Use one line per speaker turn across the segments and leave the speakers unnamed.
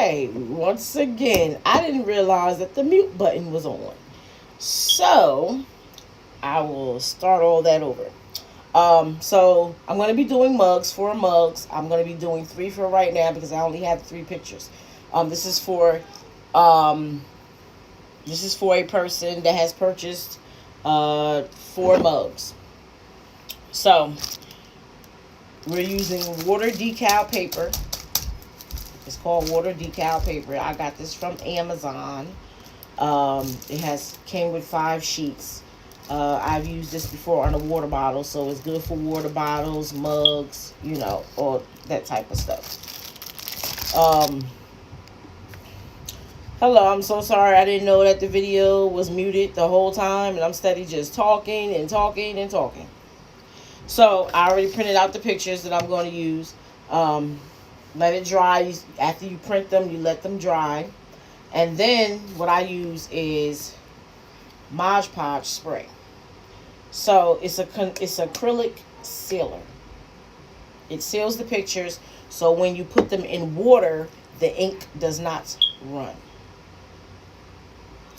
Okay, once again, I didn't realize that the mute button was on. So, I will start all that over. So I'm going to be doing mugs, 4 mugs. I'm going to be doing 3 for right now because I only have 3 pictures. This is for um, a person that has purchased 4 mugs. So we're using water decal paper. It's called water decal paper. I got this from Amazon. It came with 5 sheets. I've used this before on a water bottle, so it's good for water bottles, mugs, all that type of stuff. Hello, I'm so sorry. I didn't know that the video was muted the whole time, and I'm steady just talking and talking and talking. So I already printed out the pictures that I'm going to use. Let it dry. After you print them, you let them dry. And then what I use is Mod Podge spray. So it's acrylic sealer. It seals the pictures, so when you put them in water, the ink does not run.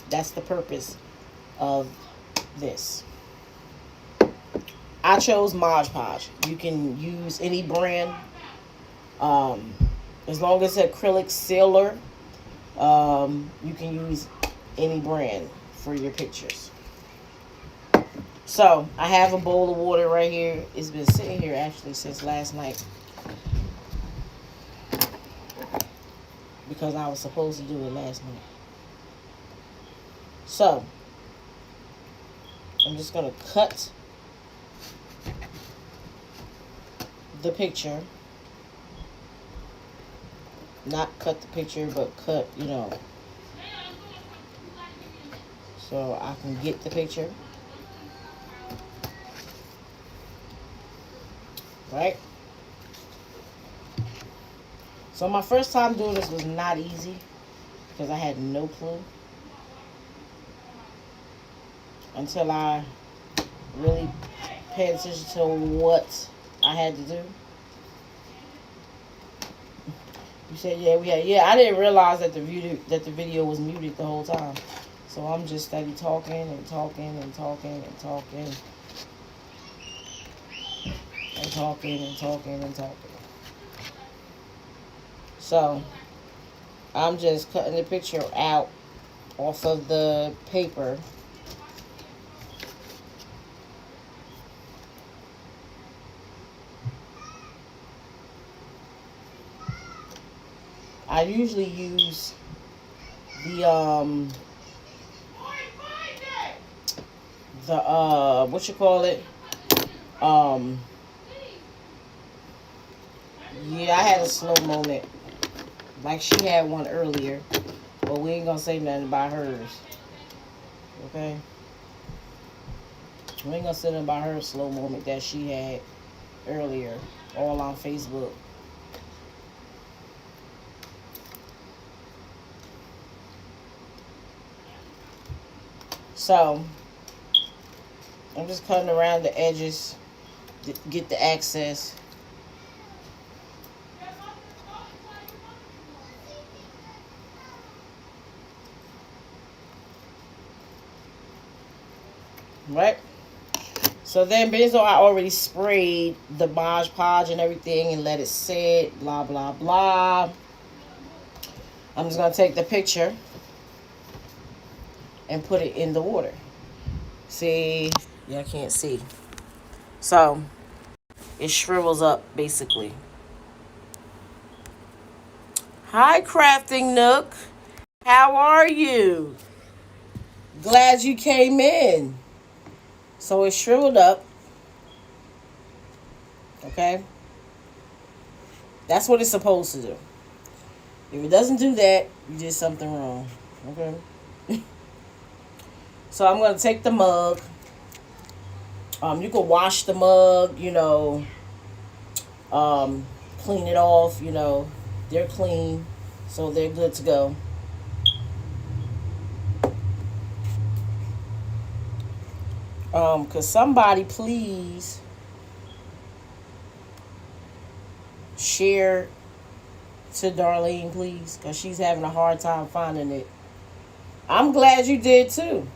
That's the purpose of this. I chose Mod Podge. You can use any brand. As long as it's acrylic sealer, you can use any brand for your pictures. So I have a bowl of water right here. It's been sitting here actually since last night because I was supposed to do it last night. So I'm just going to cut the picture. Not cut the picture, but cut, so I can get the picture. Right? So my first time doing this was not easy because I had no clue until I really paid attention to what I had to do. You said, yeah. I didn't realize that the video was muted the whole time. So I'm just steady talking and talking and talking and talking and talking and talking and talking. So I'm just cutting the picture out off of the paper. I usually use the what you call it? Yeah, I had a slow moment. Like she had one earlier. But we ain't gonna say nothing about hers. Okay? We ain't gonna say nothing about her slow moment that she had earlier. All on Facebook. So, I'm just cutting around the edges to get the access. Right? So then, based on I already sprayed the Mod Podge and everything and let it sit, blah, blah, blah. I'm just going to take the picture and put it in the water. See? Yeah, I can't see. So, it shrivels up, basically. Hi, Crafting Nook. How are you? Glad you came in. So it shriveled up. Okay? That's what it's supposed to do. If it doesn't do that, you did something wrong. Okay? So I'm going to take the mug. You can wash the mug, clean it off, They're clean, so they're good to go. Could somebody please share to Darlene, please, because she's having a hard time finding it. I'm glad you did too.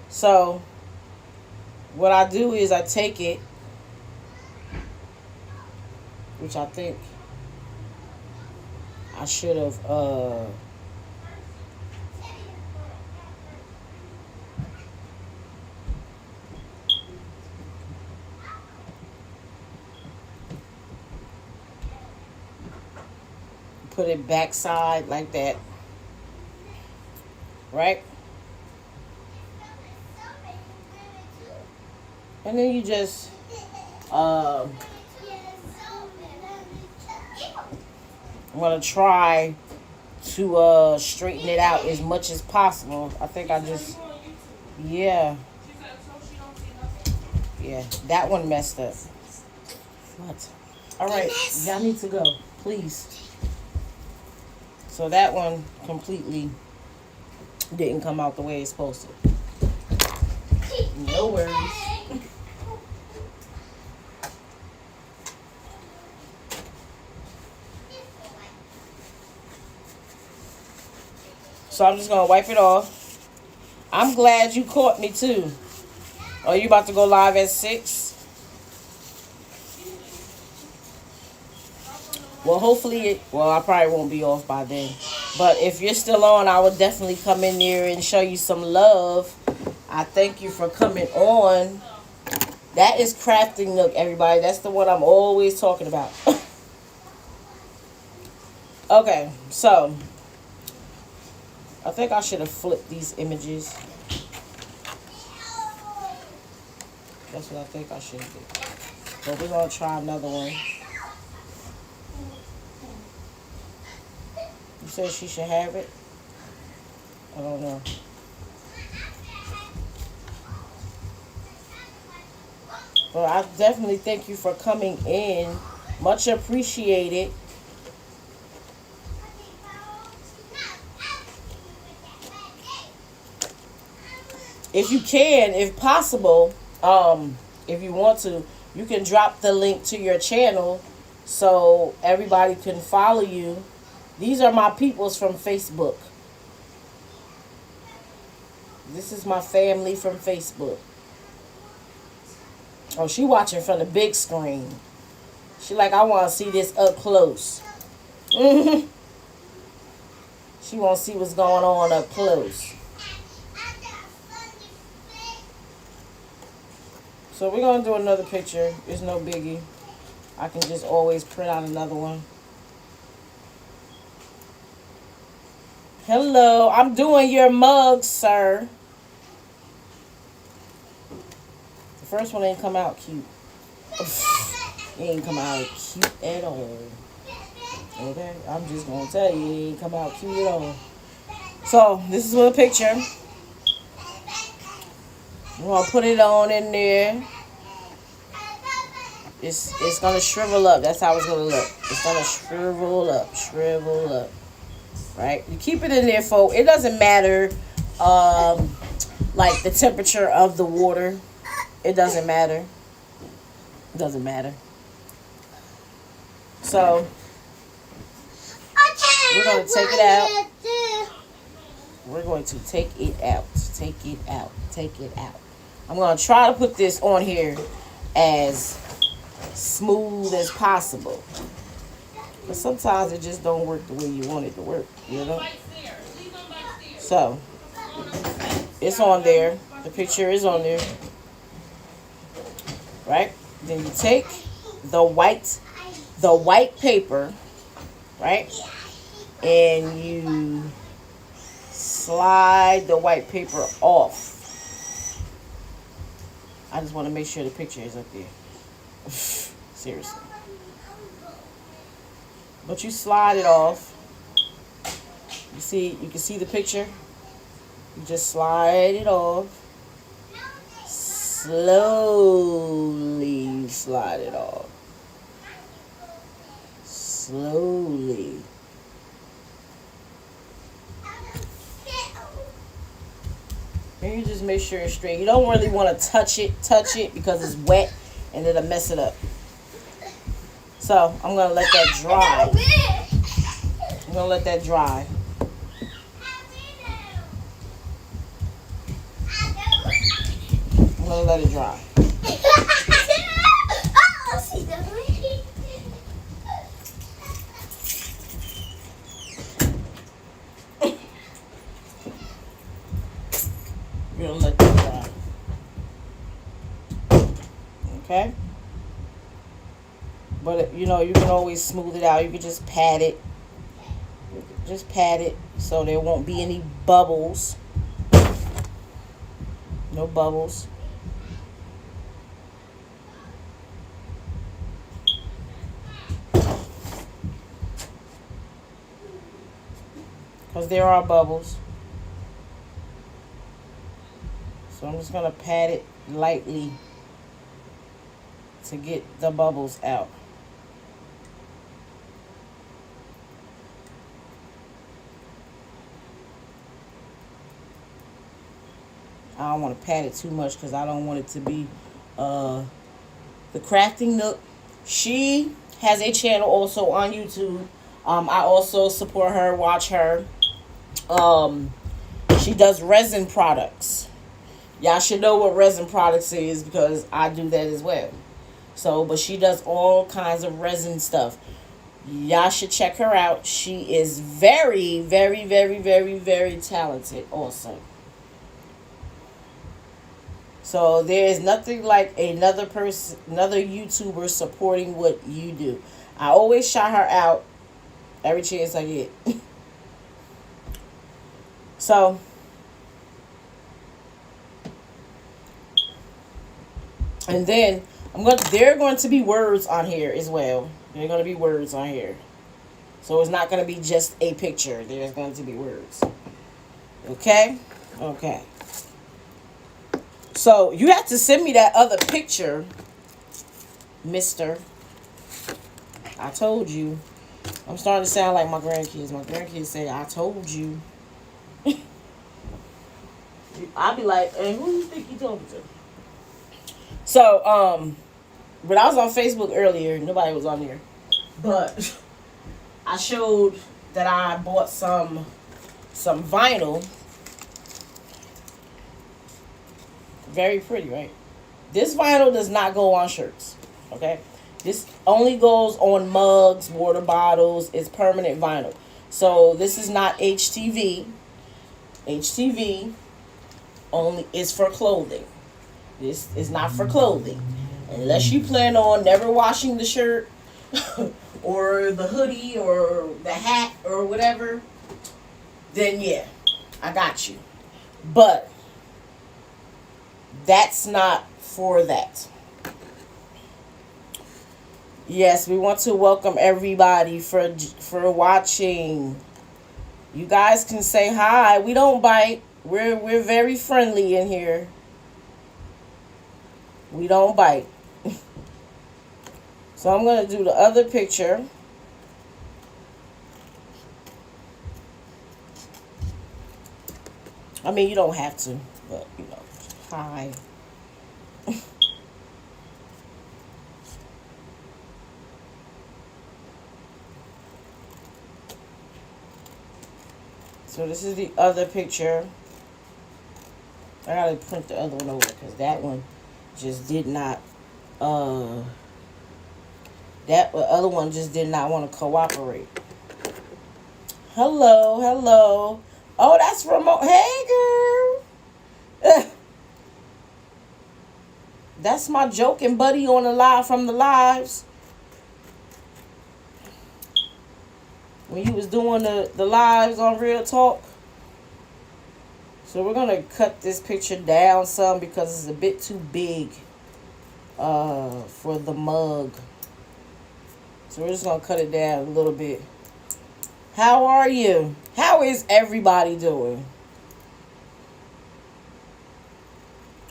So, what I do is I take it, which I think I should have put it backside like that, right? And then you just I'm gonna try to straighten it out as much as possible. I think I just, yeah, that one messed up. What? All right, y'all need to go, please. So that one completely didn't come out the way it's supposed to. No worries. So I'm just going to wipe it off. I'm glad you caught me too. Are you about to go live at 6? Well, hopefully, I probably won't be off by then. But if you're still on, I will definitely come in there and show you some love. I thank you for coming on. That is Crafting Nook, everybody. That's the one I'm always talking about. Okay, so I think I should have flipped these images. That's what I think I should do. But we're going to try another one. You said she should have it? I don't know. But I definitely thank you for coming in. Much appreciated. If you can, if possible, if you want to, you can drop the link to your channel so everybody can follow you. These are my peoples from Facebook. This is my family from Facebook. Oh, she watching from the big screen. She like, I want to see this up close. She want to see what's going on up close. So we're going to do another picture. It's no biggie. I can just always print out another one. Hello, I'm doing your mug, sir. The first one ain't come out cute. It ain't come out cute at all. Okay, I'm just going to tell you, it ain't come out cute at all. So, this is a picture. I'm going to put it on in there. It's going to shrivel up. That's how it's going to look. It's going to shrivel up. Right? You keep it in there, folks. It doesn't matter, like the temperature of the water. It doesn't matter. It doesn't matter. So, we're going to take it out. We're going to take it out. Take it out. Take it out. I'm going to try to put this on here as smooth as possible. But sometimes it just don't work the way you want it to work, you know? So, it's on there. The picture is on there. Right? Then you take the white paper, right? And you slide the white paper off. I just want to make sure the picture is up there. Seriously. But you slide it off. You can see the picture. You just slide it off. Slowly slide it off. Slowly. And you just make sure it's straight. You don't really want to touch it because it's wet and it'll mess it up. So I'm going to let that dry. gonna let that dry. I'm gonna let it dry. We're gonna let that dry. Okay? But you know, you can always smooth it out. You can just pat it. Just pat it so there won't be any bubbles. No bubbles. Because there are bubbles. So I'm just going to pat it lightly to get the bubbles out. I don't want to pat it too much because I don't want it to be the Crafting Nook. She has a channel also on YouTube. I also support her, watch her. She does resin products. Y'all should know what resin products is because I do that as well. So, but she does all kinds of resin stuff. Y'all should check her out. She is very, very, very, very, very talented also. So there is nothing like another person, another YouTuber supporting what you do. I always shout her out every chance I get. So and then there are going to be words on here as well. There are going to be words on here. So it's not going to be just a picture. There's going to be words. Okay? Okay. So you have to send me that other picture, mister. I told you. I'm starting to sound like my grandkids. My grandkids say, I told you. I'll be like, and who you think you talking to? So, when I was on Facebook earlier, nobody was on there. But I showed that I bought some vinyl. Very pretty, right? This vinyl does not go on shirts, okay? This only goes on mugs, water bottles. It's permanent vinyl. So this is not HTV. HTV only is for clothing. This is not for clothing. Unless you plan on never washing the shirt or the hoodie or the hat or whatever, then yeah, I got you. But that's not for that. Yes, we want to welcome everybody for watching. You guys can say hi. We don't bite. We're very friendly in here. We don't bite. So I'm going to do the other picture. I mean, you don't have to, but you know, hi. So this is the other picture. I gotta print the other one over because that one just did not, that other one just did not want to cooperate. Hello, hello. Oh, that's remote. Hey, girl. That's my joking buddy on the live from the lives. When you was doing the lives on Real Talk. So we're going to cut this picture down some because it's a bit too big for the mug. So we're just going to cut it down a little bit. How are you? How is everybody doing?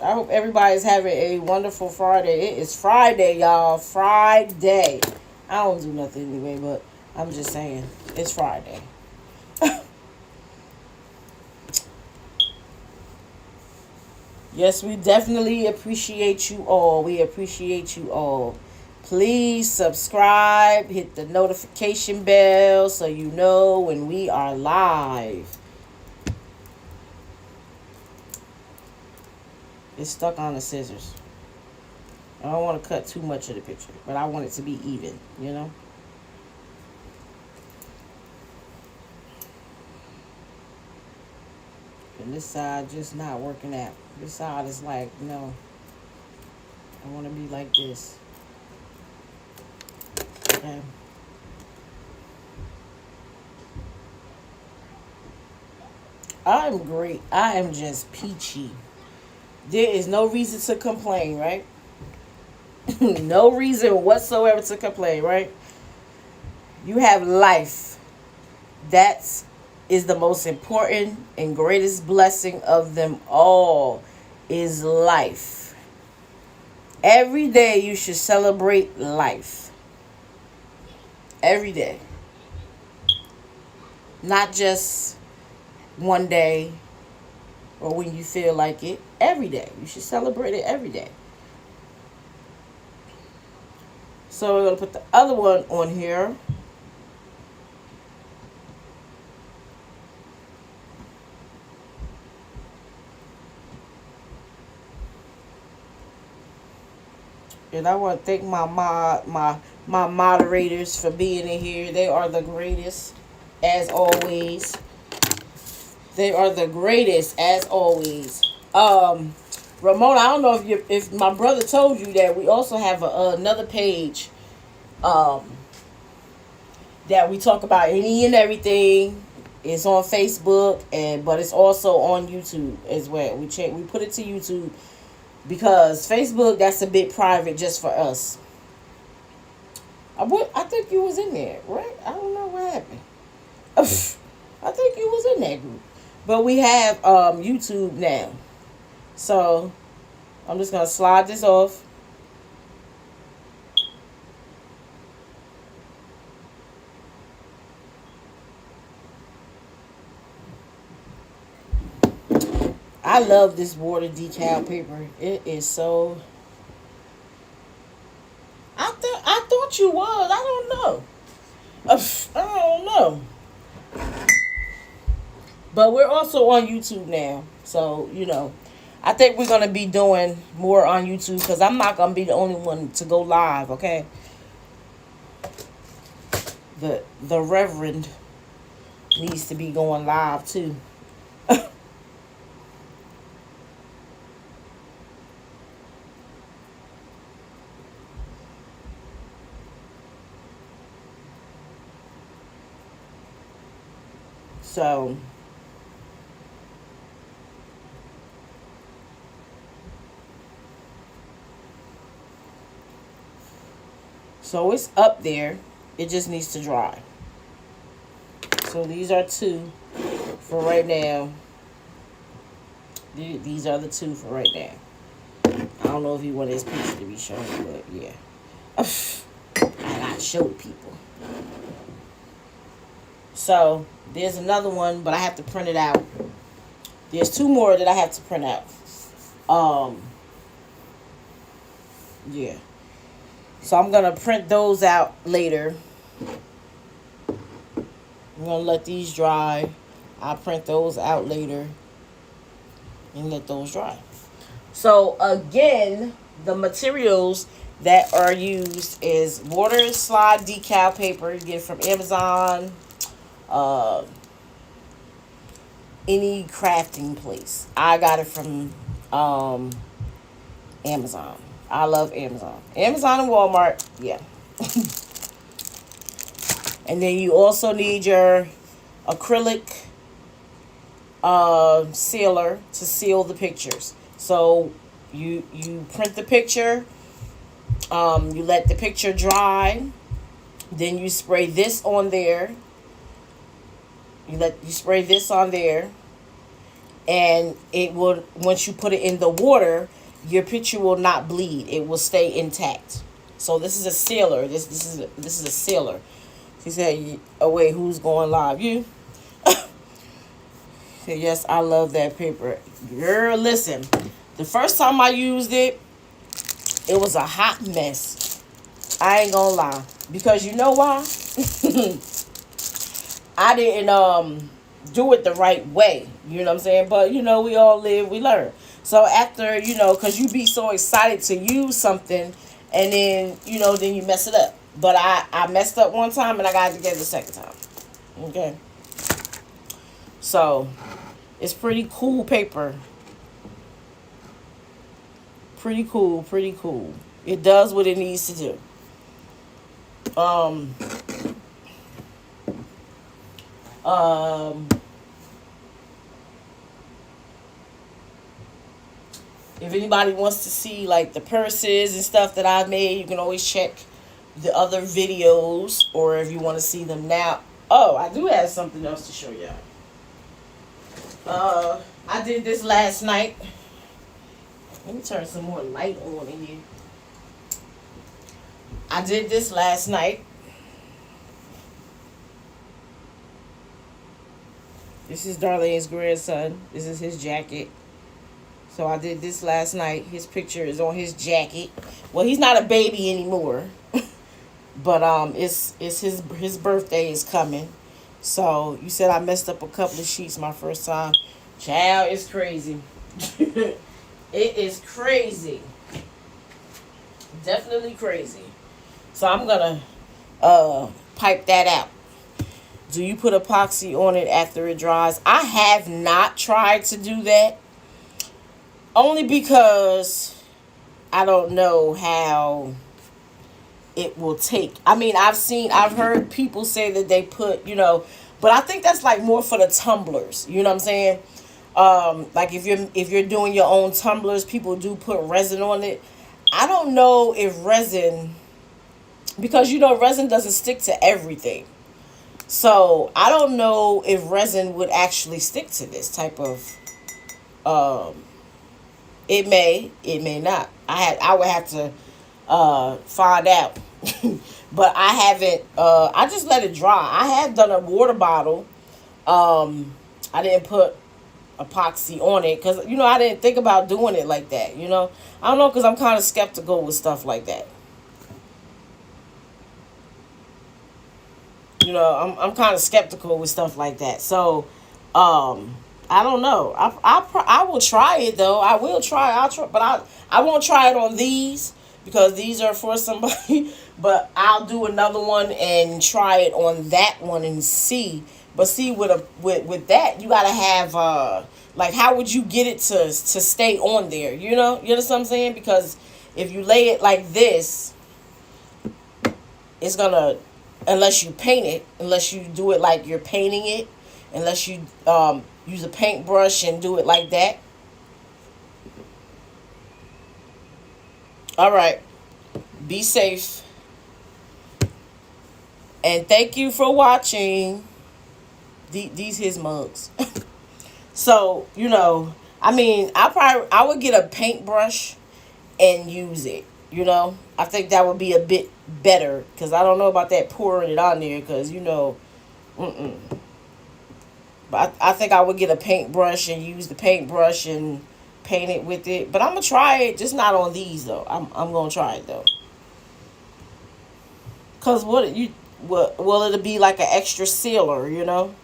I hope everybody's having a wonderful Friday. It is Friday, y'all. Friday. I don't do nothing anyway, but I'm just saying. It's Friday. Yes, we definitely appreciate you all. We appreciate you all. Please subscribe, hit the notification bell so you know when we are live. It's stuck on the scissors. I don't want to cut too much of the picture, but I want it to be even, you know? And this side just not working out. This side is like, no, I want to be like this. Okay. I'm great. I am just peachy. There is no reason to complain, right? No reason whatsoever to complain, right? You have life. That is the most important and greatest blessing of them all, is life. Every day you should celebrate life. Every day. Not just one day or when you feel like it. Every day. You should celebrate it every day. So we're going to put the other one on here. And I want to thank my moderators for being in here. They are the greatest, as always. They are the greatest, as always. Ramona, I don't know if my brother told you that we also have another page that we talk about any and everything. It's on Facebook, but it's also on YouTube as well. We put it to YouTube because Facebook, that's a bit private just for us. I think you was in there, right? I don't know what happened. I think you was in that group. But we have YouTube now. So I'm just going to slide this off. I love this water decal paper. It is so... I thought you was. I don't know. I don't know. But we're also on YouTube now. So, you know, I think we're going to be doing more on YouTube because I'm not going to be the only one to go live, okay? The Reverend needs to be going live too. So it's up there. It just needs to dry. So these are two for right now. These are the two for right now. I don't know if you want his picture to be shown, but yeah. I gotta show people. So there's another one, but I have to print it out. There's two more that I have to print out. Yeah. So I'm gonna print those out later. I'm gonna let these dry. I'll print those out later and let those dry. So again, the materials that are used is water slide decal paper. You get it from Amazon. Any crafting place. I got it from Amazon. I love Amazon. Amazon and Walmart, yeah. And then you also need your acrylic sealer to seal the pictures. So you print the picture, you let the picture dry, then you spray this on there. You spray this on there, and it will, once you put it in the water, your picture will not bleed. It will stay intact. So this is a sealer. This is a sealer. She said, "Oh wait, who's going live? You?" Said, "Yes, I love that paper, girl. Listen, the first time I used it, it was a hot mess. I ain't gonna lie. Because you know why? I didn't do it the right way. You know what I'm saying? But you know, we all live, we learn. So after, you know, because you be so excited to use something, and then, you know, then you mess it up. But I messed up one time and I got it together the second time. Okay. So it's pretty cool paper. Pretty cool, pretty cool. It does what it needs to do. Um if anybody wants to see like the purses and stuff that I've made, you can always check the other videos, or if you want to see them now. Oh, I do have something else to show y'all. I did this last night. Let me turn some more light on in here. I did this last night. This is Darlene's grandson. This is his jacket. So I did this last night. His picture is on his jacket. Well, he's not a baby anymore. But it's his birthday is coming. So you said I messed up a couple of sheets my first time. Child, it's crazy. It is crazy. Definitely crazy. So I'm gonna pipe that out. Do you put epoxy on it after it dries? I have not tried to do that. Only because I don't know how it will take. I mean, I've heard people say that they put, you know, but I think that's like more for the tumblers. You know what I'm saying? Like if you're doing your own tumblers, people do put resin on it. I don't know if resin, because you know resin doesn't stick to everything. So I don't know if resin would actually stick to this type of. It may not. I would have to find out. But I haven't. I just let it dry. I have done a water bottle. I didn't put epoxy on it because, you know, I didn't think about doing it like that. You know, I don't know, because I'm kind of skeptical with stuff like that. You know, I'm kind of skeptical with stuff like that. So, I don't know. I will try it though. I will try. I'll try, but I won't try it on these because these are for somebody. But I'll do another one and try it on that one and see. But see, with that, you gotta have like, how would you get it to stay on there? You know, you understand what I'm saying? Because if you lay it like this, it's gonna, unless you paint it, unless you do it like you're painting it, unless you use a paintbrush and do it like that. All right. Be safe. And thank you for watching. These his mugs. So, you know, I mean, I would get a paintbrush and use it. You know, I think that would be a bit better, because I don't know about that pouring it on there, because, you know, But I think I would get a paintbrush and use the paintbrush and paint it with it. But I'm going to try it, just not on these, though. I'm going to try it, though. Because it'll be like an extra sealer, you know?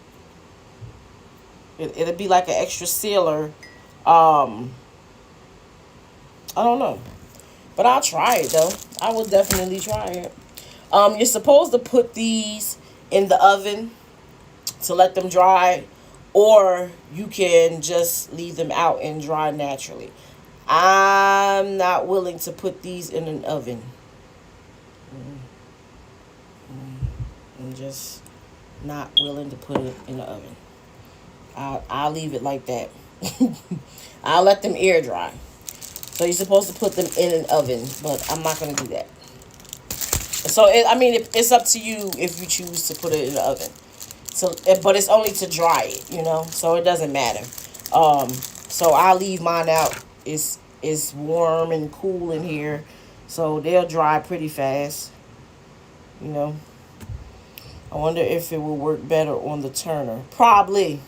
It'll be like an extra sealer. I don't know. But I'll try it, though. I will definitely try it. You're supposed to put these in the oven to let them dry, or you can just leave them out and dry naturally. I'm not willing to put these in an oven. I'm just not willing to put it in the oven. I'll leave it like that. I'll let them air dry. So you're supposed to put them in an oven, but I'm not going to do that. So, it's up to you if you choose to put it in the oven. So, but it's only to dry it, you know, so it doesn't matter. So I'll leave mine out. It's warm and cool in here, so they'll dry pretty fast, you know. I wonder if it will work better on the turner. Probably.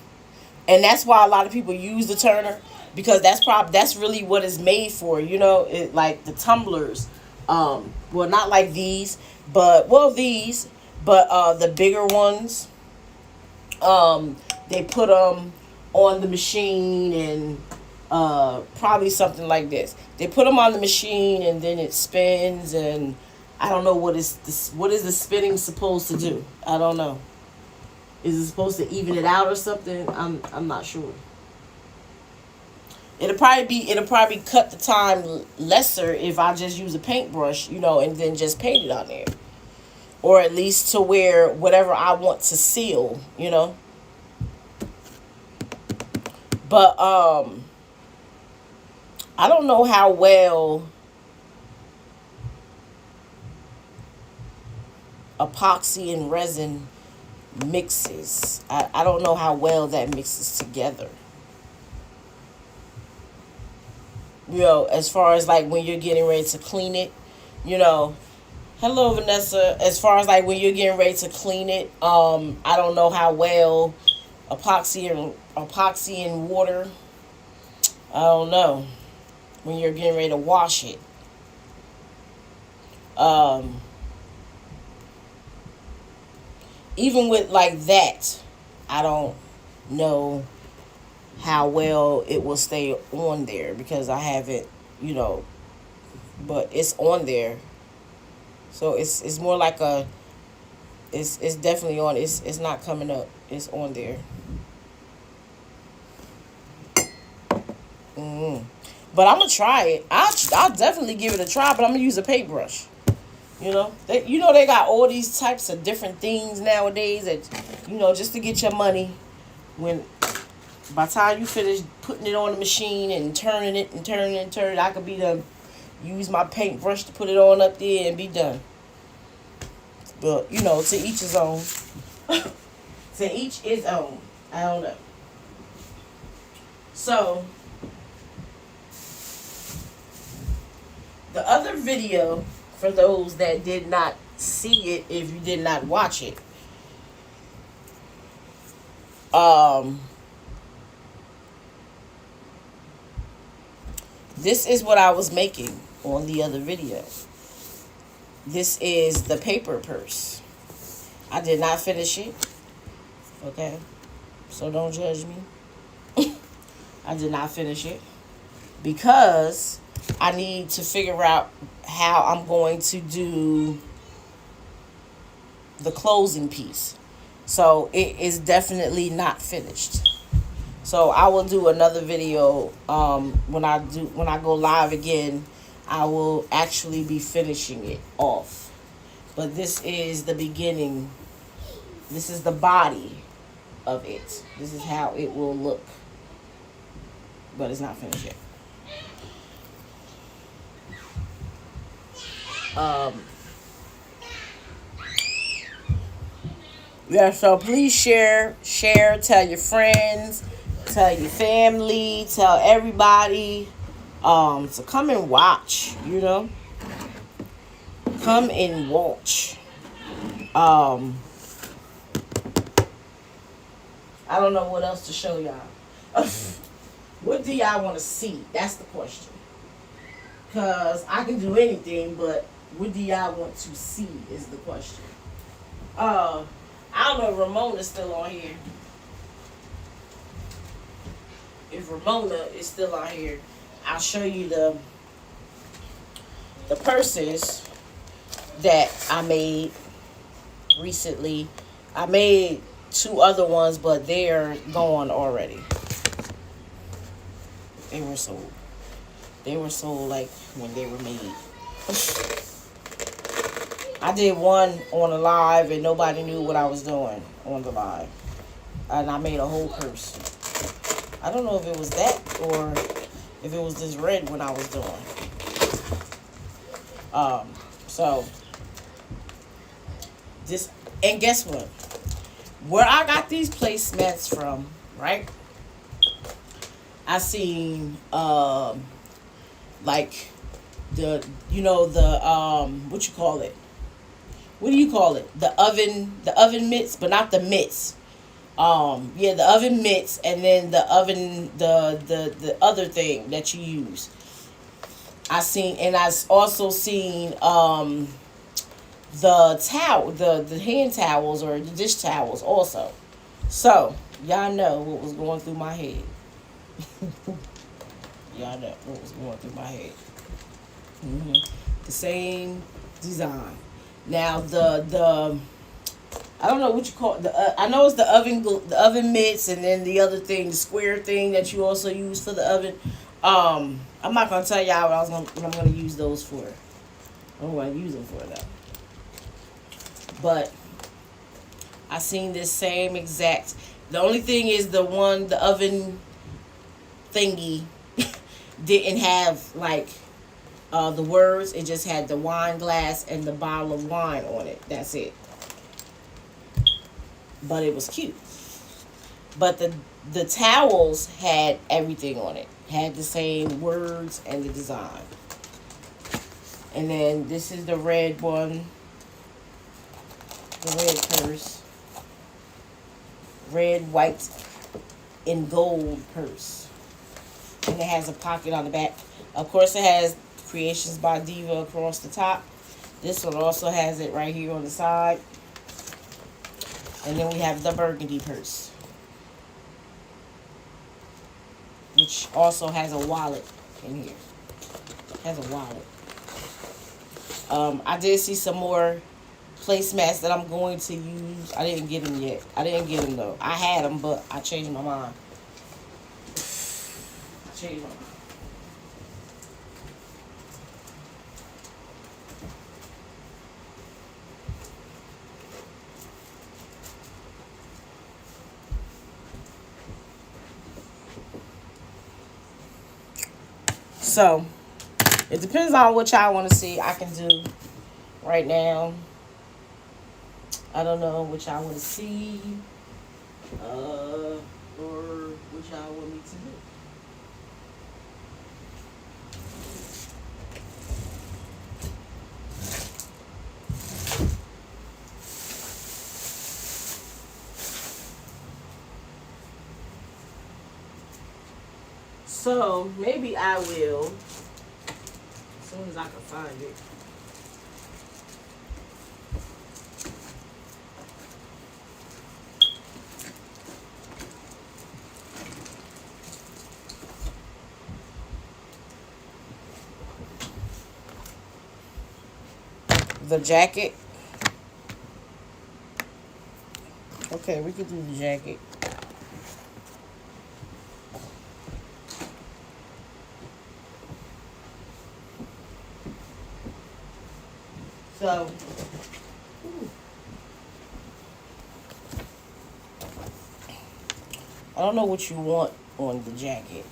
And that's why a lot of people use the turner, because that's really what it's made for, you know. It, like the tumblers Well, not like these, but well, these, but the bigger ones. They put them on the machine and probably something like this. They put them on the machine and then it spins, and I don't know what is the spinning supposed to do. I don't know. Is it supposed to even it out or something? I'm not sure. It'll probably cut the time lesser if I just use a paintbrush, and then just paint it on there, or at least to where whatever I want to seal. But I don't know how well epoxy and resin mixes. I don't know how well that mixes together. As far as like when you're getting ready to clean it, hello Vanessa. As far as like when you're getting ready to clean it, I don't know how well epoxy and water. I don't know when you're getting ready to wash it. Even with like that, I don't know how well it will stay on there because I haven't, but it's on there. So it's more like it's definitely on. It's not coming up. It's on there. But I'm gonna try it. I'll definitely give it a try. But I'm gonna use a paintbrush. They got all these types of different things nowadays that just to get your money. When by the time you finish putting it on the machine and turning it and turning it and turning it, I could be done. Use my paintbrush to put it on up there and be done. But to each his own. To each his own. I don't know. So the other video, for those that did not see it, if you did not watch it, this is what I was making on the other video. This is the paper purse. I did not finish it. Okay? So don't judge me. I did not finish it because I need to figure out how I'm going to do the closing piece. So it is definitely not finished. So I will do another video when I go live again. I will actually be finishing it off. But this is the beginning. This is the body of it. This is how it will look. But it's not finished yet. So please share, tell your friends, tell your family, tell everybody, to come and watch, come and watch. I don't know what else to show y'all. What do y'all want to see? That's the question. Because I can do anything, but what do y'all want to see is the question. I don't know if Ramona's still on here. If Ramona is still on here, I'll show you the purses that I made recently. I made 2 other ones, but they're gone already. They were sold. They were sold like when they were made. I did one on a live and nobody knew what I was doing on the live. And I made a whole purse. I don't know if it was that or if it was this red one I was doing. So this, and guess what? Where I got these placemats from, right? I seen like the what you call it? What do you call it? The oven mitts, but not the mitts. The oven mitts, and then the oven, the other thing that you use. I also seen the towel, the hand towels or the dish towels also. So y'all know what was going through my head. Y'all know what was going through my head. hmm The same design. Now the I don't know what you call it. I know it's the oven mitts, and then the other thing, the square thing that you also use for the oven. I'm not gonna tell y'all what I'm gonna use those for. I'm gonna use them for though. But I seen this same exact. The only thing is the oven thingy didn't have like the words. It just had the wine glass and the bottle of wine on it. That's it. But it was cute. But the towels had everything on it. Had the same words and the design. And then this is the red one. The red purse. Red, white, and gold purse. And it has a pocket on the back. Of course, it has Creations by Diva across the top. This one also has it right here on the side. And then we have the burgundy purse, which also has a wallet in here. Has a wallet. I did see some more placemats that I'm going to use. I didn't get them yet. I didn't get them though. I had them, but I changed my mind. I changed my mind. So, it depends on what y'all want to see. I can do right now. I don't know what y'all want to see. Or what y'all want me to do. So, maybe I will, as soon as I can find it. The jacket. Okay, we could do the jacket. So, I don't know what you want on the jacket.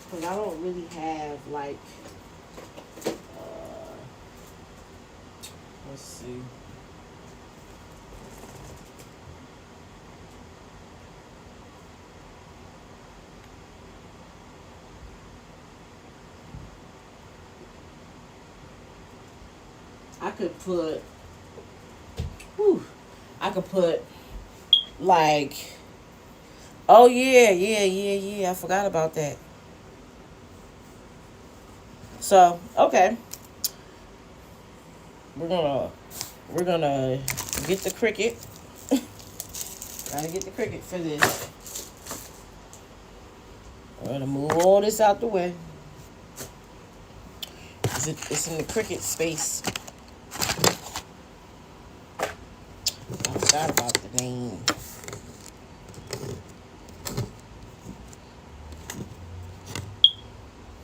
Because I don't really have, like, let's see. I could put, I could put, like, oh yeah, I forgot about that. So, okay. We're gonna get the Cricut. Gotta get the Cricut for this. We're gonna move all this out the way. It's in the Cricut space. I forgot about the name.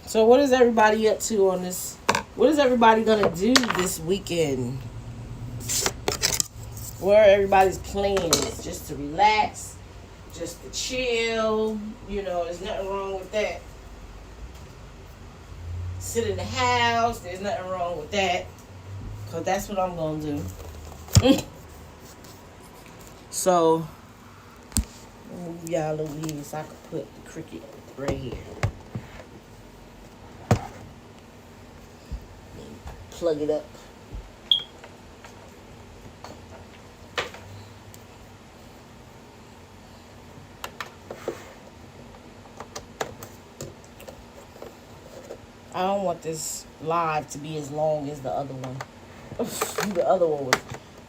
So what is everybody up to on this? What is everybody gonna do this weekend? What are everybody's plans? Just to relax, just to chill. You know, there's nothing wrong with that. Sit in the house. There's nothing wrong with that. Because that's what I'm gonna do. So, move y'all over here so I can put the Cricut right here. Plug it up. I don't want this live to be as long as the other one. The other one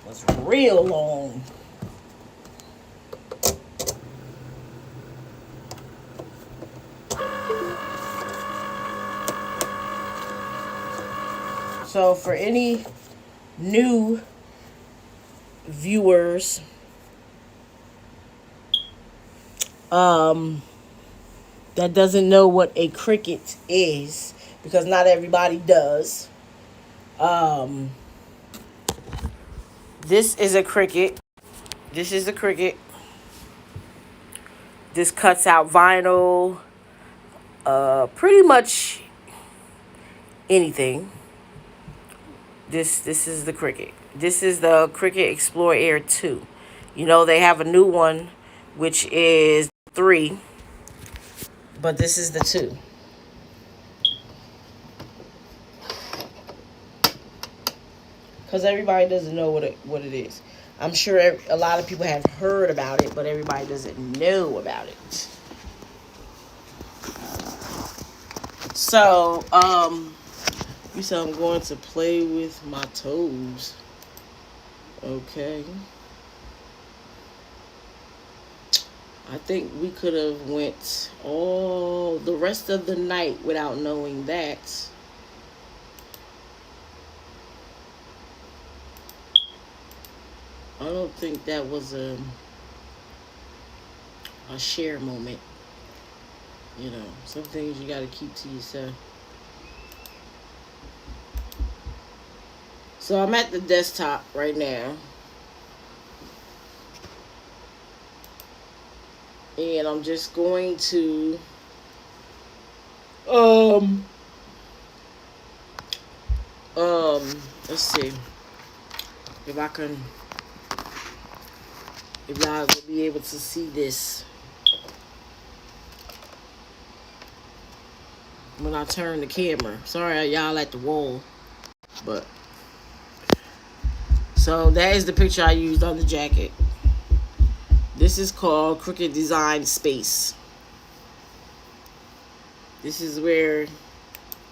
was real long. So for any new viewers, that doesn't know what a Cricut is, because not everybody does. This is a Cricut. This is the Cricut. This cuts out vinyl, pretty much anything. This is the Cricut. This is the Cricut Explore Air 2. You know, they have a new one, which is 3, but this is the 2. Because everybody doesn't know what it is. I'm sure a lot of people have heard about it, but everybody doesn't know about it. So, you said I'm going to play with my toes. Okay. I think we could have went all the rest of the night without knowing that. I don't think that was a share moment. You know, some things you gotta keep to yourself. So I'm at the desktop right now. And I'm just going to let's see if I can, if y'all will be able to see this when I turn the camera. Sorry y'all at the wall, but so that is the picture I used on the jacket. This is called Cricut Design Space. This is where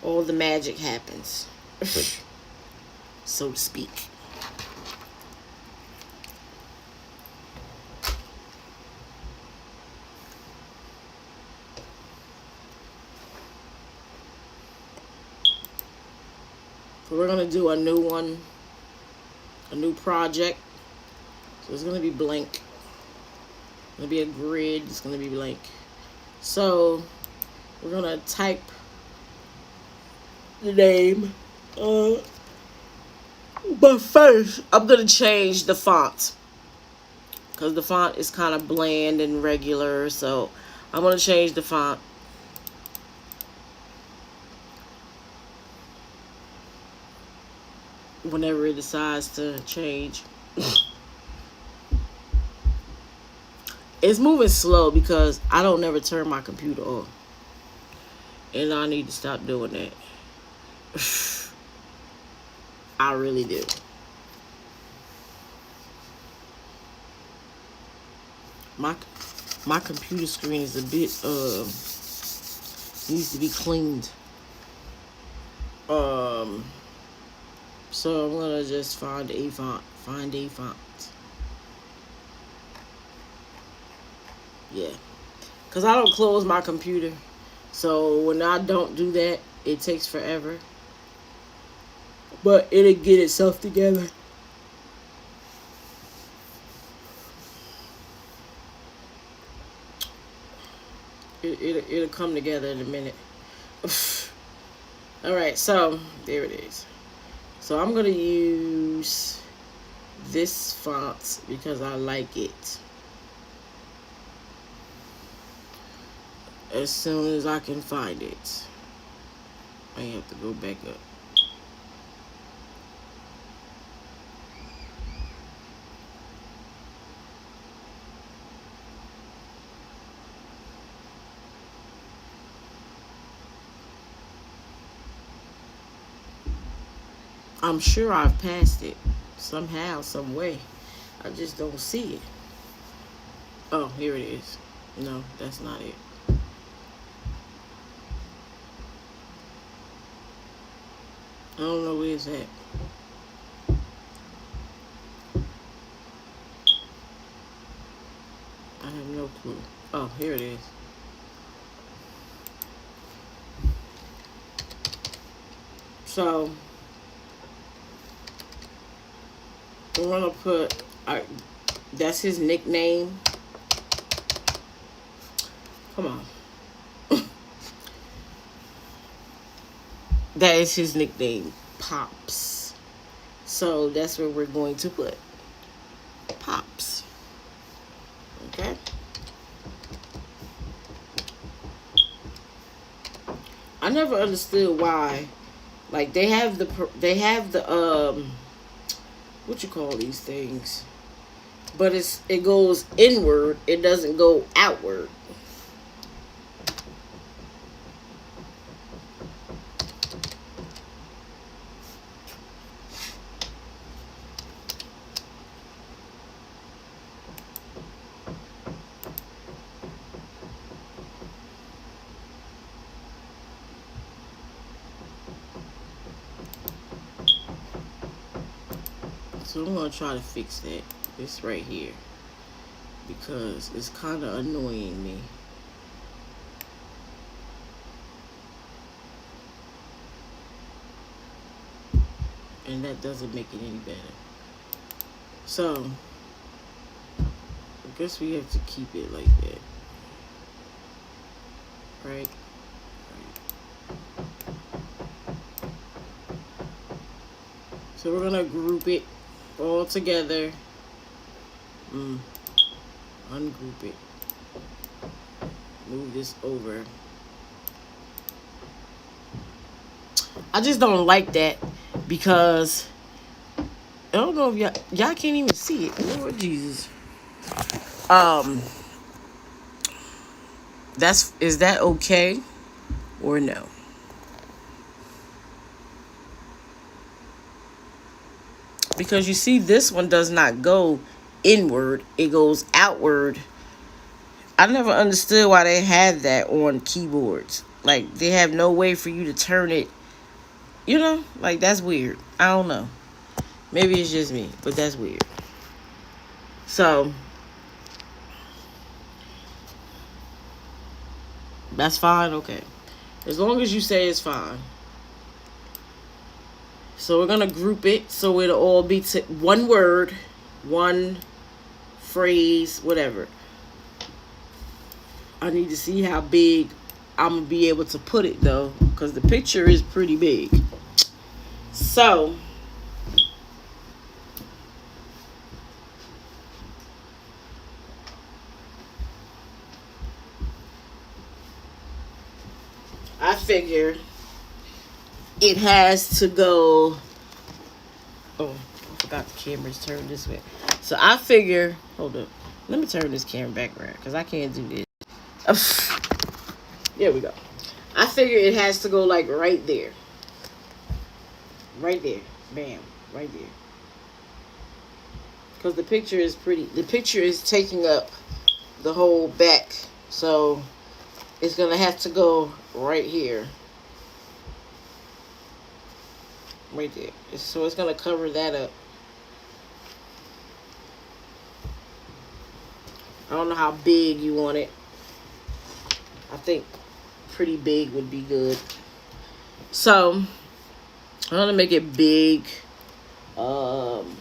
all the magic happens, so to speak. So we're gonna do a new one, a new project. So it's gonna be blank. It's gonna be a grid. It's gonna be blank. So we're gonna type the name. But first, I'm gonna change the font, because the font is kind of bland and regular. So I'm gonna change the font. Whenever it decides to change. It's moving slow because I don't never turn my computer off. And I need to stop doing that. I really do. My computer screen is a bit needs to be cleaned. So I'm gonna just find a font. Yeah, because I don't close my computer. So when I don't do that, it takes forever. But it'll get itself together. It'll come together in a minute. Alright, so there it is. So I'm going to use this font because I like it. As soon as I can find it. I have to go back up. I'm sure I've passed it somehow, some way. I just don't see it. Oh, here it is. No, that's not it. don't know where it's at. I have no clue. Oh, here it is. So I'm gonna put. That's his nickname. Come on. That is his nickname, Pops. So that's where we're going to put Pops. Okay. I never understood why, like they have the what you call these things, but it goes inward. It doesn't go outward. So I'm gonna try to fix that. This right here, because it's kind of annoying me. And that doesn't make it any better. So I guess we have to keep it like that. Right? So we're gonna group it all together. Ungroup it. Move this over. I just don't like that because I don't know if y'all can't even see it. Lord Jesus. Is that okay or no? Because you see, this one does not go inward, it goes outward. I never understood why they had that on keyboards. Like, they have no way for you to turn it, like, that's weird. I don't know. Maybe it's just me, but that's weird. So that's fine. Okay, as long as you say it's fine. So we're gonna group it so it'll all be one word, one phrase, whatever. I need to see how big I'm gonna be able to put it though, because the picture is pretty big. So I figure it has to go. Oh, I forgot the camera's turned this way. So I figure, hold up, let me turn this camera back around because I can't do this. There we go. I figure it has to go like right there. Right there. Bam. Right there. Because the picture is pretty. The picture is taking up the whole back. So it's going to have to go right here. Right there. So it's going to cover that up. I don't know how big you want it. I think pretty big would be good. So I'm going to make it big. I don't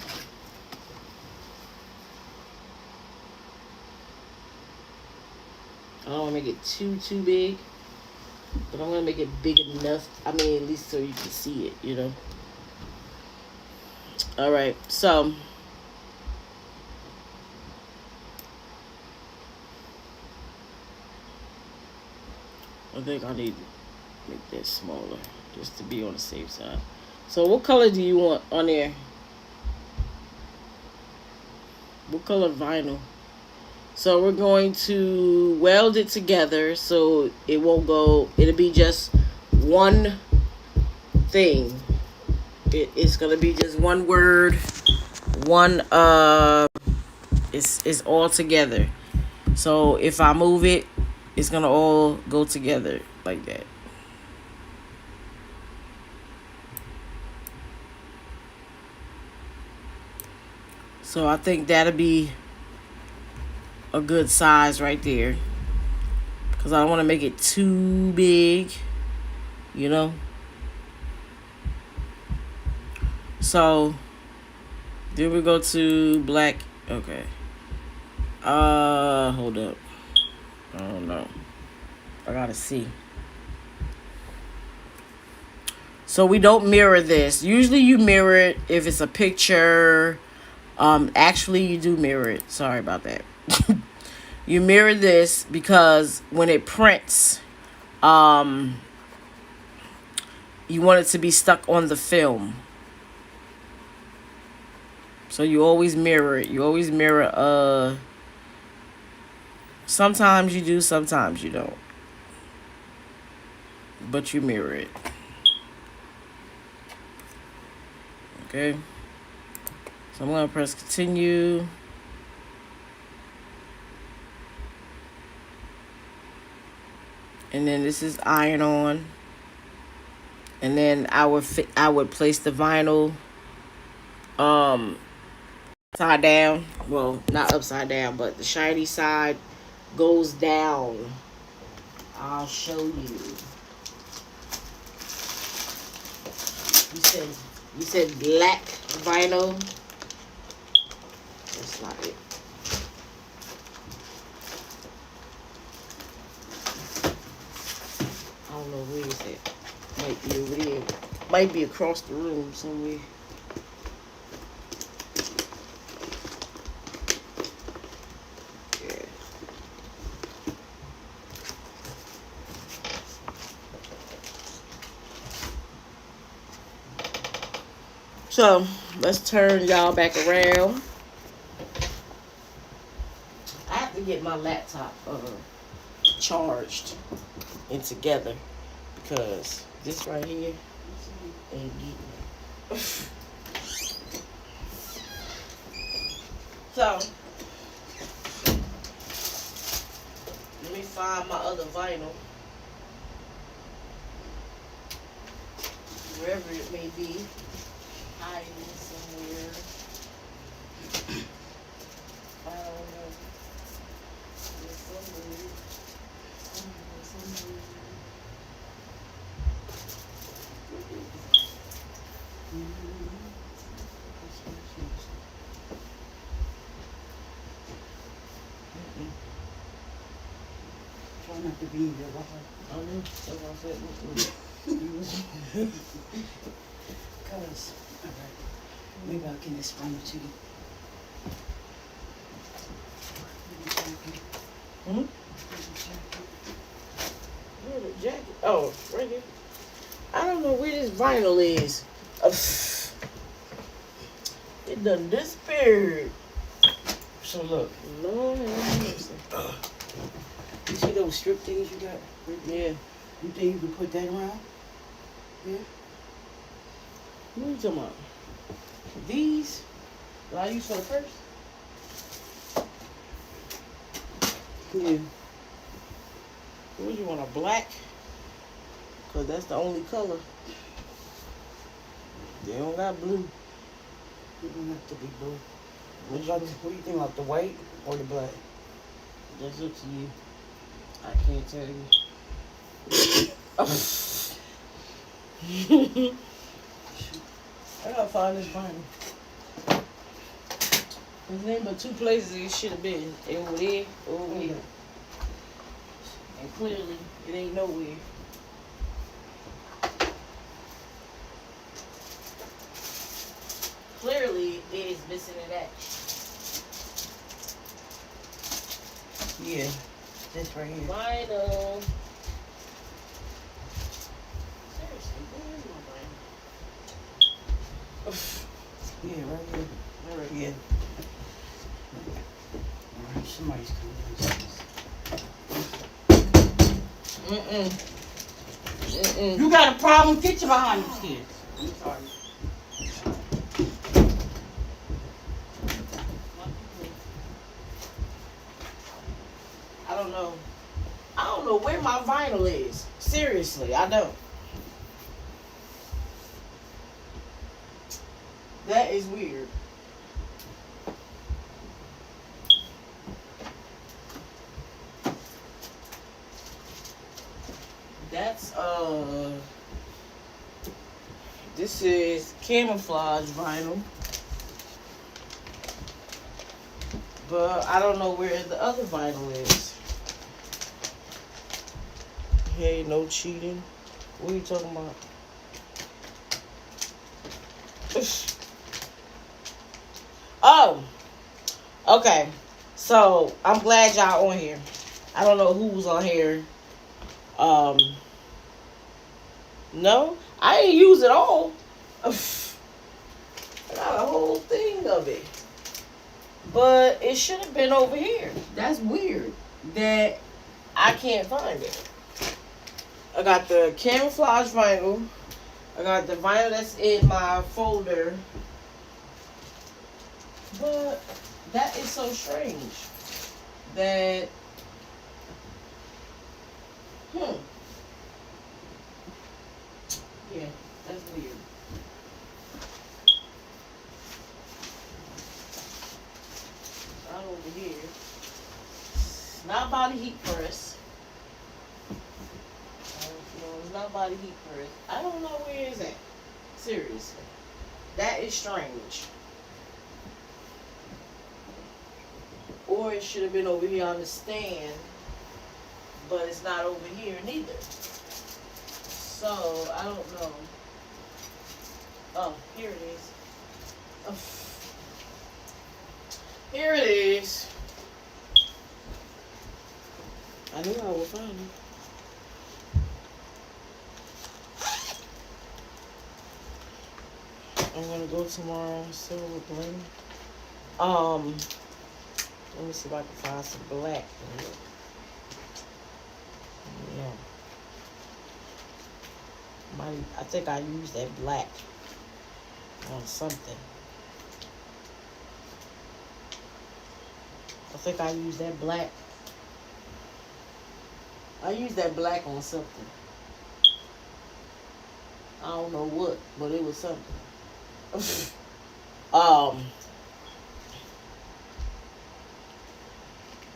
want to make it too big, but I'm going to make it big enough. I mean, at least so you can see it, All right, so I think I need to make that smaller just to be on the safe side. So what color do you want on there? What color vinyl? So we're going to weld it together so it won't go, it'll be just one thing. It's going to be just one word, it's all together. So if I move it, it's going to all go together like that. So I think that'll be a good size right there. Because I don't want to make it too big, you know. So then we go to black. Okay. Hold up. I don't know. I gotta see. So we don't mirror this. Usually you mirror it if it's a picture. Actually you do mirror it. Sorry about that. You mirror this because when it prints, you want it to be stuck on the film. So you always mirror it. You always mirror, sometimes you do, sometimes you don't. But you mirror it. Okay. So I'm going to press continue. And then this is iron on. And then I would place the vinyl upside down. Well, not upside down, but the shiny side goes down. I'll show you. You said black vinyl. That's not it. I don't know where is it. Might be over there. Might be across the room somewhere. Yeah. So let's turn y'all back around. I have to get my laptop charged and together because this right here ain't getting it. So let me find my other vinyl, wherever it may be, hiding somewhere. I don't know. It's somewhere.
Try not to be in your water.
I know. That's what I said.
Colors. Alright. Maybe I can explain it to you.
Where's the jacket? Oh, right here. I don't know where this vinyl is. It done disappeared.
So look.
Lord have mercy.
You see those strip things you got?
Yeah.
You think you can put that around? Yeah.
What are you talking about? These? That I use for the purse?
Yeah.
What you want, a black? Because that's the only color. They don't got blue.
It don't have to be blue.
What
What do you think about the white or the black?
That's up to you. I can't tell you. I gotta find this vinyl. There's ain't but two places it should have been. Over there, over here. And clearly, it ain't nowhere. Clearly, it is missing in action.
Yeah. This right here.
Vinyl. Seriously, where is my vinyl?
Yeah, right here.
All right.
Yeah. Alright, somebody's coming. You got a problem? Get your behind the stairs. I'm sorry.
I don't know. I don't know where my vinyl is. Seriously, I don't. That is weird. This is camouflage vinyl. But I don't know where the other vinyl is. Hey, no cheating. What are you talking about? Oh, okay. So I'm glad y'all on here. I don't know who's on here. No, I ain't use it all. I got a whole thing of it, but it should have been over here. That's weird that I can't find it. I got the camouflage vinyl. I got the vinyl that's in my folder. But that is so strange that yeah, that's weird. Not over here. Not by the heat press. No, it's not by the heat press. I don't know where it's at. Seriously. That is strange. Or it should have been over here on the stand, but it's not over here neither. So, I don't know. Oh, here it is. Oh. Here it is. I knew I would find it. I'm gonna go tomorrow, silver blend. Let me see if I can find some black. Yeah. I think I used that black on something. I think I used that black. I used that black on something. I don't know what, but it was something.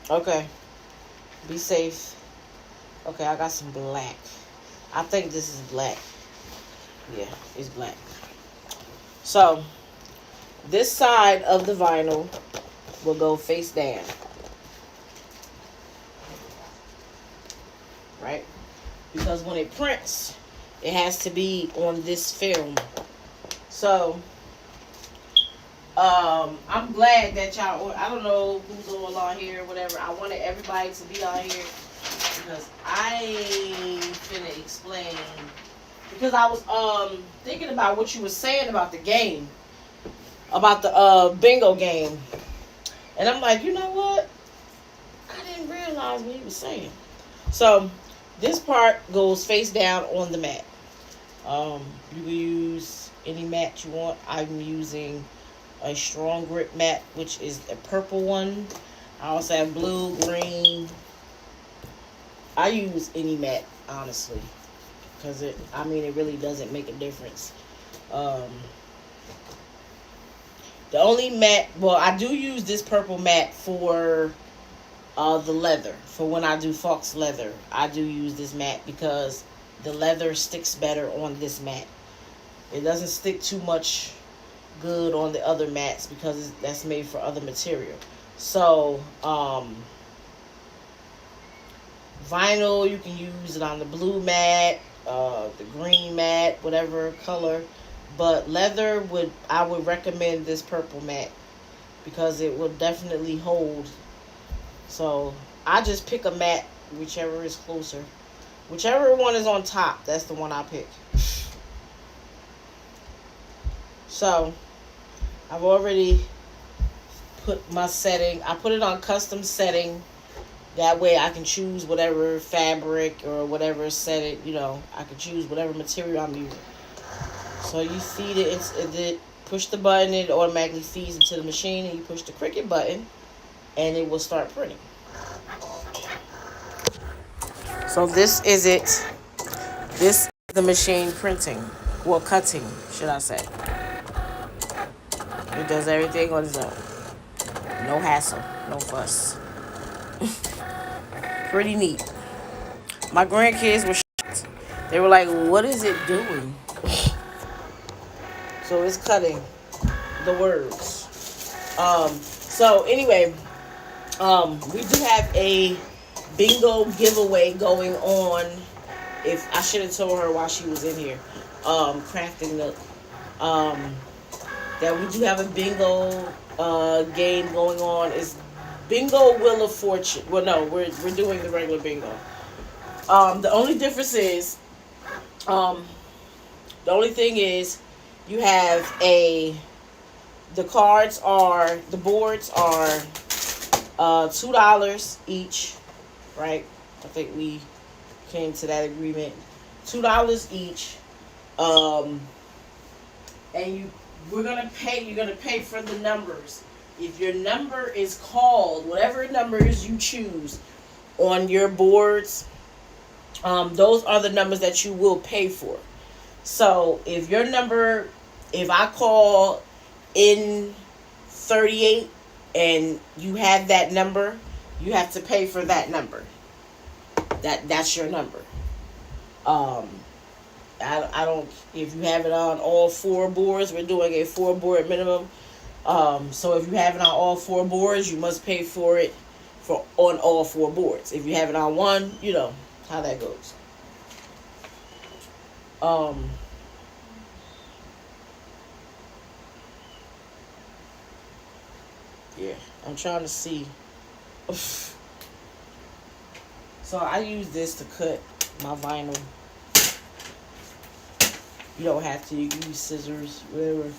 Okay. Be safe. Okay, I got some black. I think this is black. Yeah, it's black. So, this side of the vinyl will go face down. Right? Because when it prints, it has to be on this film. So, I'm glad that y'all, I don't know who's all on here or whatever. I wanted everybody to be on here because I ain't finna explain. Because I was thinking about what you were saying about the game, about the bingo game. And I'm like, you know what? I didn't realize what he was saying. So, this part goes face down on the mat. You can use any mat you want. I'm using a strong grip mat, which is a purple one. I also have blue, green. I use any mat, honestly, because it really doesn't make a difference. The only mat, well, I do use this purple mat for the leather. For when I do Fox leather, I do use this mat because the leather sticks better on this mat. It doesn't stick too much good on the other mats because that's made for other material. So, vinyl, you can use it on the blue mat, the green mat, whatever color. But leather, I would recommend this purple mat because it will definitely hold. So, I just pick a mat, whichever is closer. Whichever one is on top, that's the one I pick. So, I've already put my setting. I put it on custom setting. That way I can choose whatever fabric or whatever setting, I can choose whatever material I'm using. So you feed it, push the button, it automatically feeds into the machine, and you push the Cricut button, and it will start printing. So this is it. This is the machine printing. Well, cutting, should I say. It does everything on its own. No hassle, no fuss. Pretty neat. My grandkids were shocked. They were like, what is it doing? So it's cutting the words. So anyway, we do have a bingo giveaway going on. If I should have told her while she was in here, crafting the, that we do have a bingo game going on. It's Bingo Wheel of Fortune. Well, no, we're doing the regular bingo. The only difference is, the only thing is, you have the boards are $2 each, right? I think we came to that agreement. $2 each. And you're gonna pay for the numbers. If your number is called, whatever numbers you choose on your boards, those are the numbers that you will pay for. So if I call in 38 and you have that number, you have to pay for that number. That's your number. I don't, if you have it on all 4 boards, we're doing a 4-board minimum. So if you have it on all 4 boards, you must pay for it on all 4 boards. If you have it on one, you know how that goes. Yeah, I'm trying to see. So I use this to cut my vinyl. You don't have to. You can use scissors, whatever.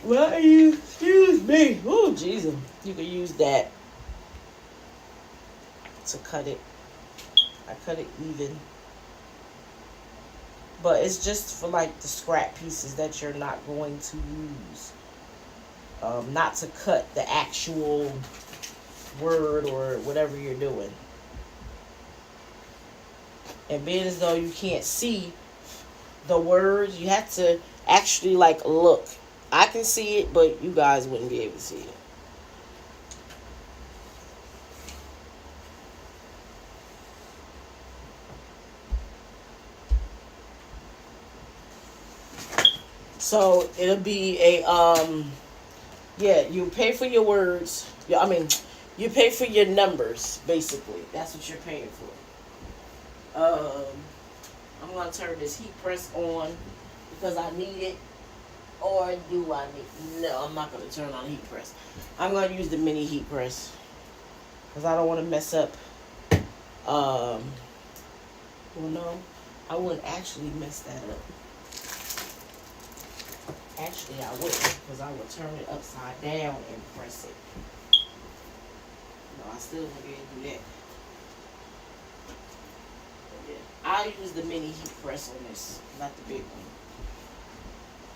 Well, excuse me. Oh, Jesus. You can use that to cut it. I cut it even. But it's just for like the scrap pieces that you're not going to use. Not to cut the actual word or whatever you're doing. And being as though you can't see the words, you have to actually like look. I can see it, but you guys wouldn't be able to see it. So it'll be a yeah, you pay for your words. Yeah, I mean, you pay for your numbers, basically. That's what you're paying for. I'm gonna turn this heat press on because I need it. Or do I need? No, I'm not gonna turn on the heat press. I'm gonna use the mini heat press because I don't want to mess up. Well, no, I wouldn't actually mess that up. Actually, I wouldn't, because I would turn it upside down and press it. No, I still wouldn't be able to do that. But yeah, I'll use the mini heat press on this, not the big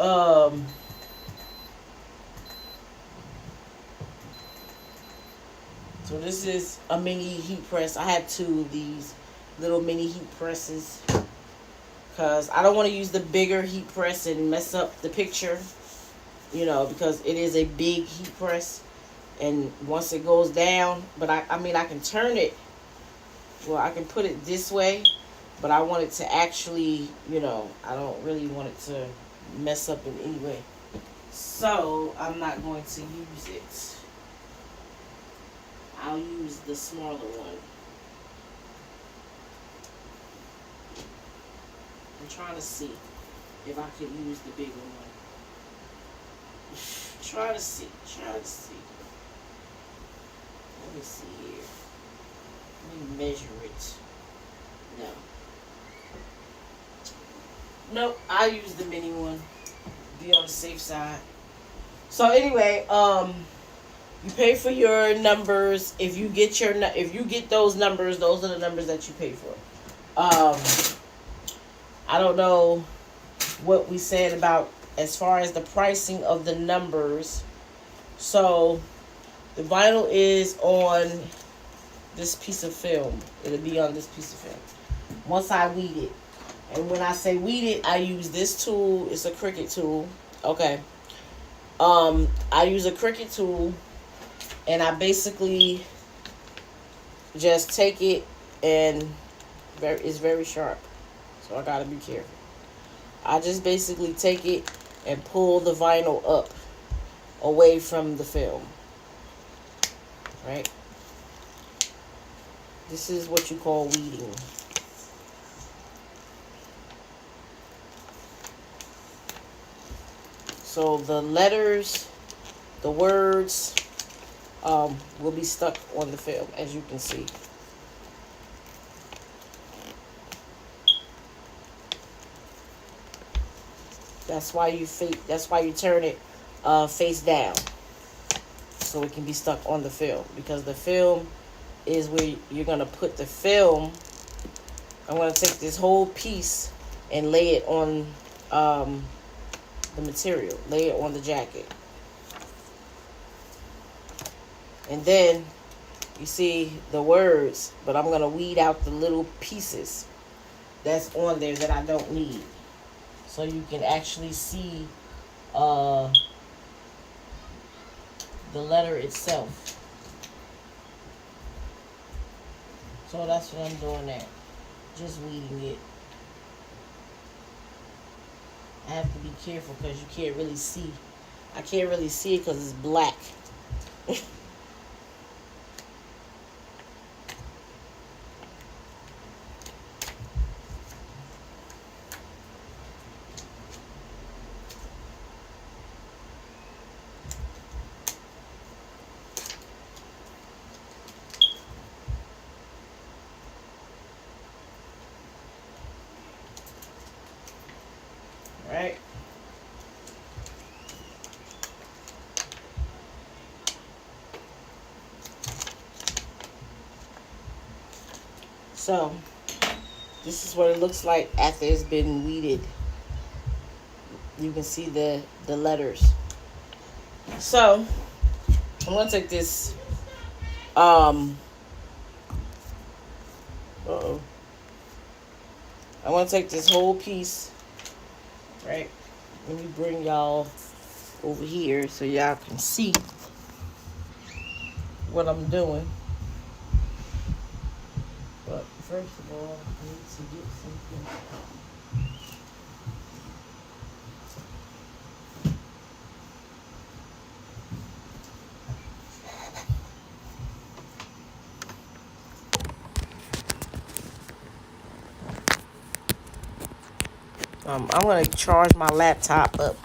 one. So this is a mini heat press. I have 2 of these little mini heat presses because I don't want to use the bigger heat press and mess up the picture, you know, because it is a big heat press. And once it goes down, but I mean, I can turn it, well, I can put it this way, but I want it to actually, you know, I don't really want it to mess up in any way. So I'm not going to use it. I'll use the smaller one. I'm trying to see if I can use the bigger one. Try to see. Let me see here. Let me measure it. No. Nope, I'll use the mini one. Be on the safe side. So anyway, you pay for your numbers. If you get those numbers, those are the numbers that you pay for. I don't know what we said about as far as the pricing of the numbers. So the vinyl is on this piece of film. It'll be on this piece of film once I weed it. And when I say weed it, I use this tool. It's a Cricut tool. Okay. I use a Cricut tool, and I basically just take it, and it's very sharp. So I gotta be careful. I just basically take it and pull the vinyl up away from the film. Right? This is what you call weeding. So the letters, the words, will be stuck on the film, as you can see. That's why you turn it face down, so it can be stuck on the film, because the film is where you're gonna put the film. I'm gonna take this whole piece and lay it on the material, lay it on the jacket. And then you see the words, but I'm gonna weed out the little pieces that's on there that I don't need, so you can actually see the letter itself. So that's what I'm doing there, just weeding it. I have to be careful because you can't really see. I can't really see it because it's black. Right? So, this is what it looks like after it's been weeded. You can see the letters. So, I'm going to take this, I'm going to take this whole piece, right? Let me bring y'all over here so y'all can see what I'm doing. But first of all, I need to get something. I'm gonna charge my laptop up,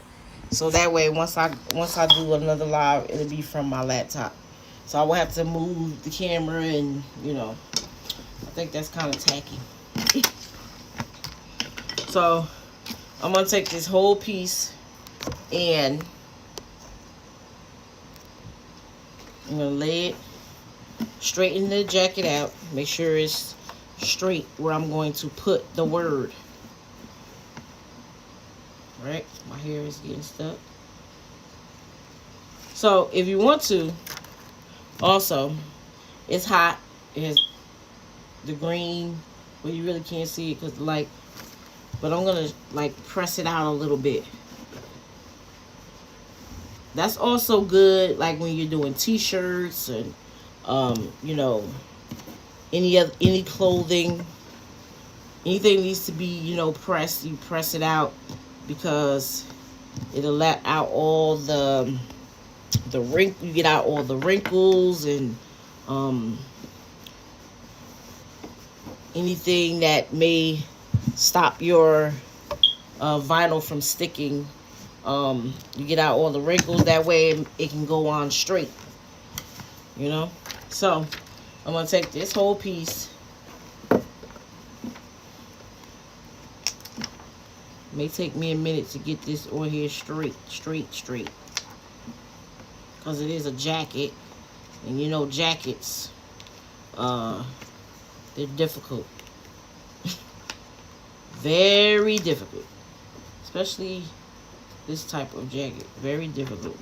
so that way once I do another live, it'll be from my laptop. So I will have to move the camera, and I think that's kind of tacky. So I'm gonna take this whole piece and I'm gonna lay it, straighten the jacket out, make sure it's straight where I'm going to put the word. Right, my hair is getting stuck. So if you want to, also, it's hot. It has the green, but you really can't see it because the light. But I'm gonna press it out a little bit. That's also good, like when you're doing t-shirts and any clothing, anything needs to be pressed. You press it out, because it'll let out all the wrinkles. You get out all the wrinkles and anything that may stop your vinyl from sticking. You get out all the wrinkles, that way it can go on straight. So I'm gonna take this whole piece. May take me a minute to get this on here straight, because it is a jacket, and jackets, they're difficult. Very difficult, especially this type of jacket. Very difficult.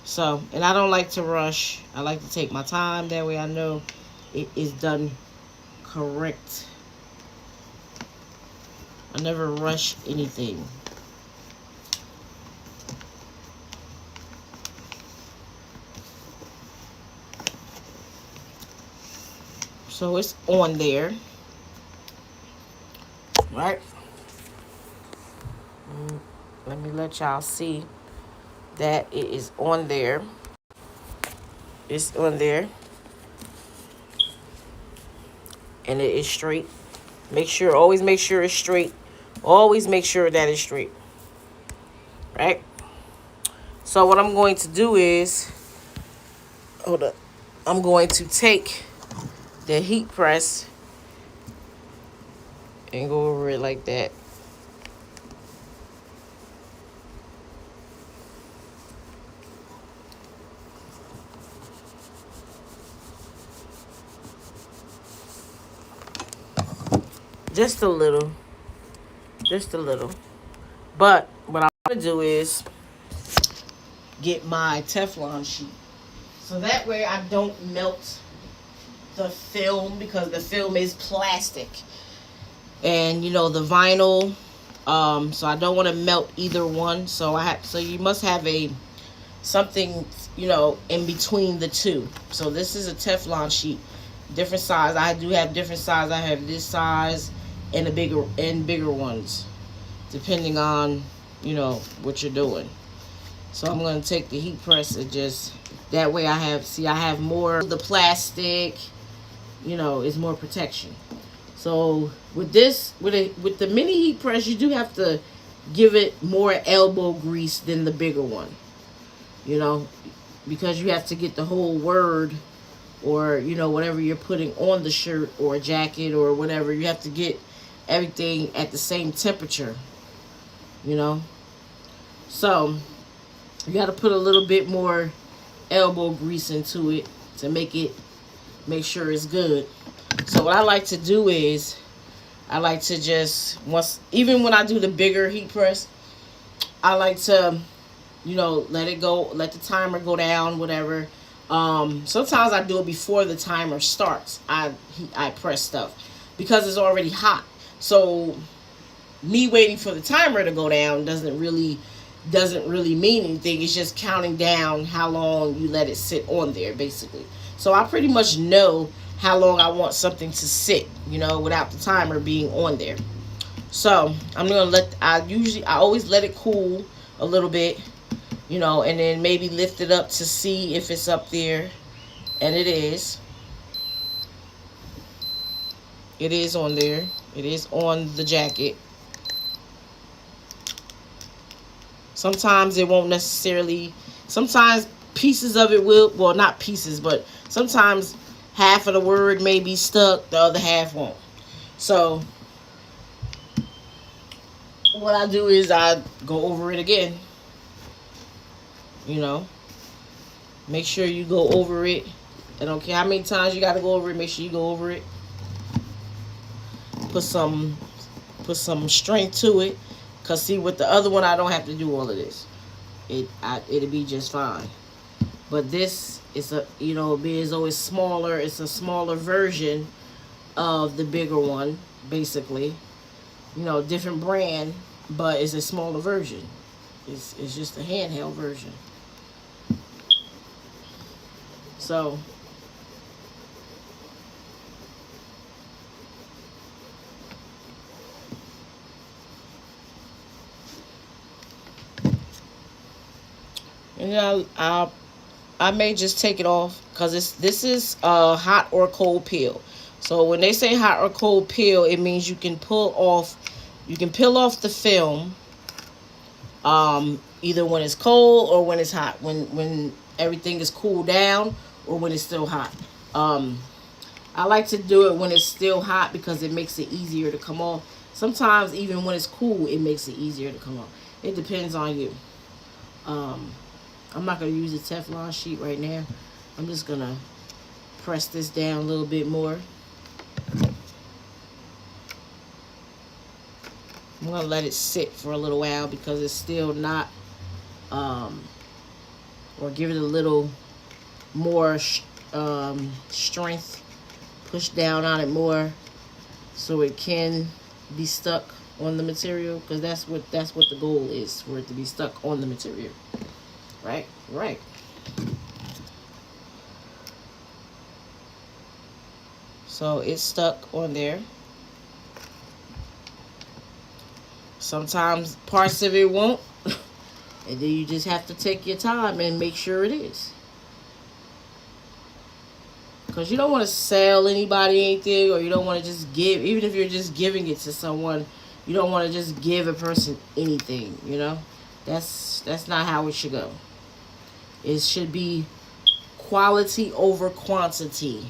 So, and I don't like to rush. I like to take my time, that way I know it is done correct. I never rush anything. So it's on there. Right? Let me let y'all see that it is on there. It's on there. And it is straight. Always make sure it's straight. Always make sure that it's straight. Right? So what I'm going to do is, hold up. I'm going to take the heat press and go over it like that. Just a little. Just a little. But what I'm going to do is get my Teflon sheet. So that way I don't melt the film, because the film is plastic. And you know, the vinyl, so I don't want to melt either one. So you must have something, you know, in between the two. So this is a Teflon sheet, different size. I do have different size. I have this size and bigger ones, depending on, you know, what you're doing. So I'm going to take the heat press and just, that way I have more of the plastic, you know, it's more protection. So with this, with the mini heat press, you do have to give it more elbow grease than the bigger one, you know, because you have to get the whole word, or, you know, whatever you're putting on the shirt or jacket or whatever, you have to get everything at the same temperature, you know. So you got to put a little bit more elbow grease into it to make sure it's good. So what I like to do is, I like to just, even when I do the bigger heat press, I like to, you know, let the timer go down, whatever. Sometimes I do it before the timer starts. I press stuff because it's already hot. So me waiting for the timer to go down doesn't really mean anything. It's just counting down how long you let it sit on there, basically. So I pretty much know how long I want something to sit, you know, without the timer being on there. So I'm gonna I always let it cool a little bit, you know, and then maybe lift it up to see if it's up there. And it is. It is on there. It is on the jacket. Sometimes it won't necessarily, sometimes pieces of it will, well, not pieces, but sometimes half of the word may be stuck, the other half won't. So what I do is I go over it again. You know, make sure you go over it. I don't care how many times you got to go over it. Make sure you go over it. Put some strength to it. Cause see, with the other one, I don't have to do all of this. It'll be just fine. But this is being as though it's smaller. It's a smaller version of the bigger one, basically. You know, different brand, but it's a smaller version. It's just a handheld version. So and I may just take it off because this is a hot or cold peel. So when they say hot or cold peel, it means you can peel off the film either when it's cold or when it's hot, when everything is cooled down or when it's still hot. I like to do it when it's still hot because it makes it easier to come off. Sometimes even when it's cool, it makes it easier to come off. It depends on you. I'm not going to use a Teflon sheet right now. I'm just going to press this down a little bit more. I'm going to let it sit for a little while because it's still not, or give it a little more strength. Push down on it more so it can be stuck on the material, because that's what the goal is, for it to be stuck on the material. Right. So it's stuck on there. Sometimes parts of it won't. And then you just have to take your time and make sure it is. Because you don't want to sell anybody anything, or you don't want to just give, even if you're just giving it to someone, you don't want to just give a person anything, you know? That's not how it should go. It should be quality over quantity.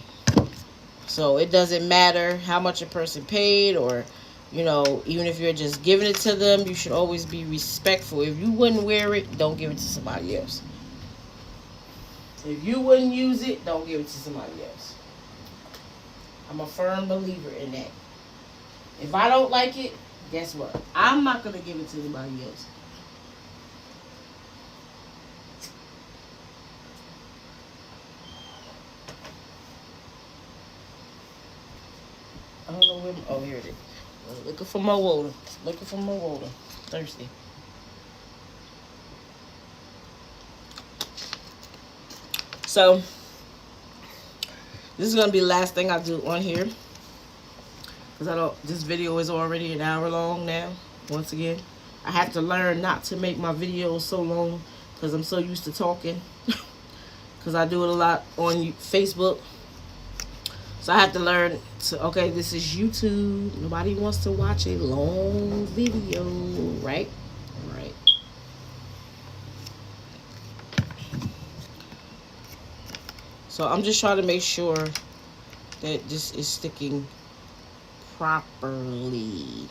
So it doesn't matter how much a person paid, or, you know, even if you're just giving it to them, you should always be respectful. If you wouldn't wear it, don't give it to somebody else. If you wouldn't use it, don't give it to somebody else. I'm a firm believer in that. If I don't like it, guess what? I'm not going to give it to anybody else. I don't know where. Oh, here it is. Looking for more water. Looking for more water. Thirsty. So, this is going to be the last thing I do on here. Because this video is already an hour long now. Once again, I have to learn not to make my videos so long, because I'm so used to talking. Because I do it a lot on Facebook. So I have to learn to, okay, this is YouTube. Nobody wants to watch a long video, right? Right. So I'm just trying to make sure that this is sticking properly.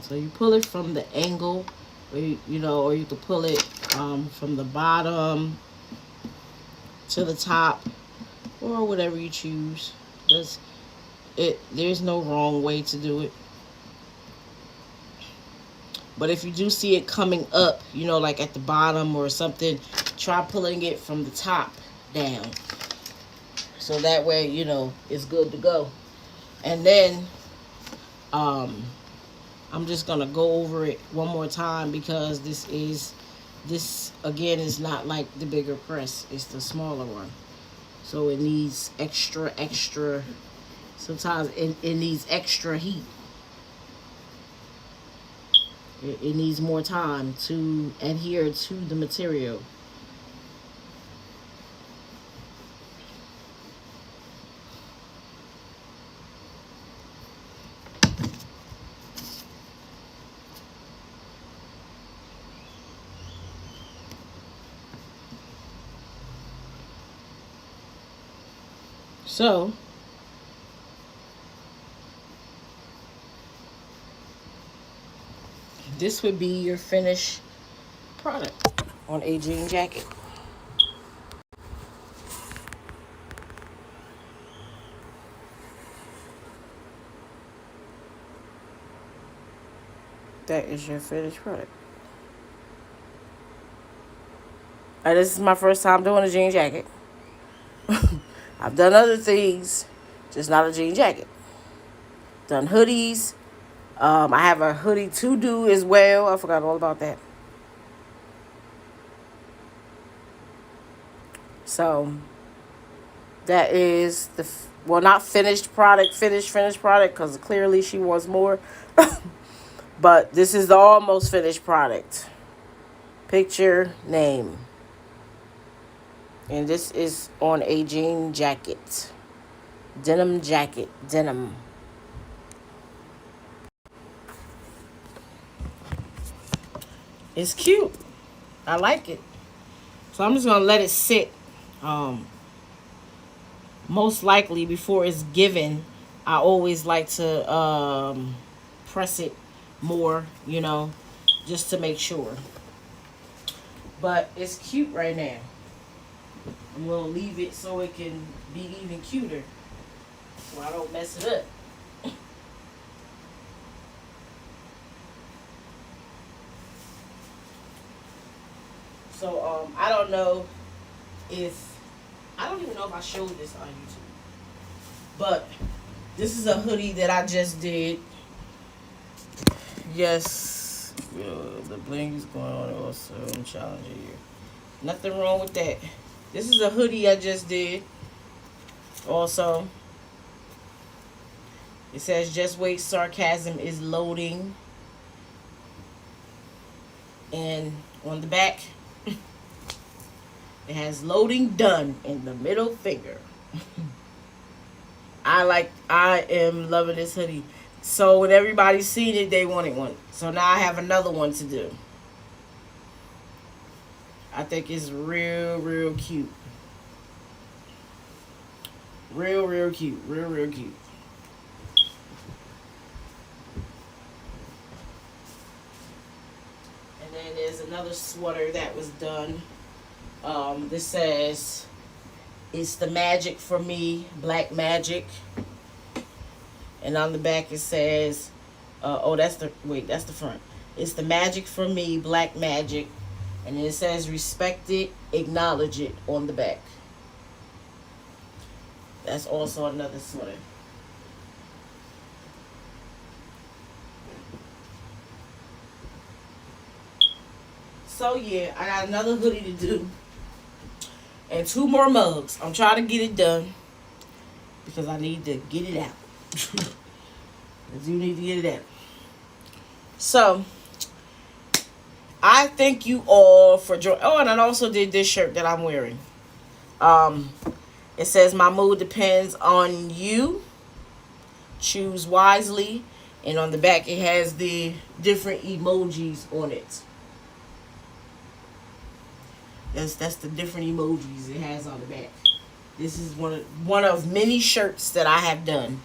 So you pull it from the angle, or you know, or you can pull it from the bottom to the top, or whatever you choose. There's no wrong way to do it. But if you do see it coming up, you know, like at the bottom or something, try pulling it from the top down. So that way, you know, it's good to go. And then I'm just going to go over it one more time, because this again is not like the bigger press. It's the smaller one. So it needs extra, sometimes it needs extra heat. It needs more time to adhere to the material. So this would be your finished product on a jean jacket. That is your finished product. This is my first time doing a jean jacket. I've done other things, just not a jean jacket. Done hoodies. I have a hoodie to do as well. I forgot all about that. So that is the not finished product, finished product, because clearly she wants more. But this is the almost finished product. Picture, name. And this is on a jean jacket. Denim jacket. Denim. It's cute. I like it. So I'm just going to let it sit. Most likely before it's given, I always like to press it more, you know, just to make sure. But it's cute right now. I'm going to leave it so it can be even cuter, so I don't mess it up. So I don't know if, I don't even know if I showed this on YouTube, but this is a hoodie that I just did. Yes, The bling is going on also. I'm challenging you. Nothing wrong with that. This is a hoodie I just did. Also, it says just wait, sarcasm is loading. And on the back, it has loading done in the middle finger. I am loving this hoodie. So when everybody's seen it, they wanted one. So now I have another one to do. I think it's real cute. Real cute. Real cute. And then there's another sweater that was done. This says, it's the magic for me, black magic. And on the back it says, that's the front. It's the magic for me, black magic. And it says, respect it, acknowledge it on the back. That's also another sweater. So yeah, I got another hoodie to do. And 2 more mugs. I'm trying to get it done. Because I need to get it out. I do need to get it out. So, I thank you all for joining. Oh, and I also did this shirt that I'm wearing. It says, my mood depends on you. Choose wisely. And on the back, it has the different emojis on it. That's the different emojis it has on the back. This is one of many shirts that I have done.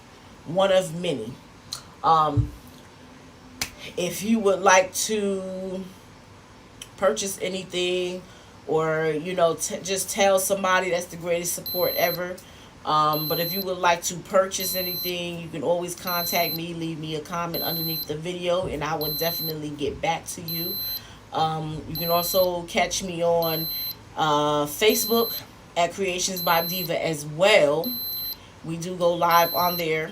One of many. If you would like to purchase anything, or just tell somebody, that's the greatest support ever. But if you would like to purchase anything, you can always contact me. Leave me a comment underneath the video, and I will definitely get back to you. You can also catch me on Facebook at Creations by Diva as well. We do go live on there.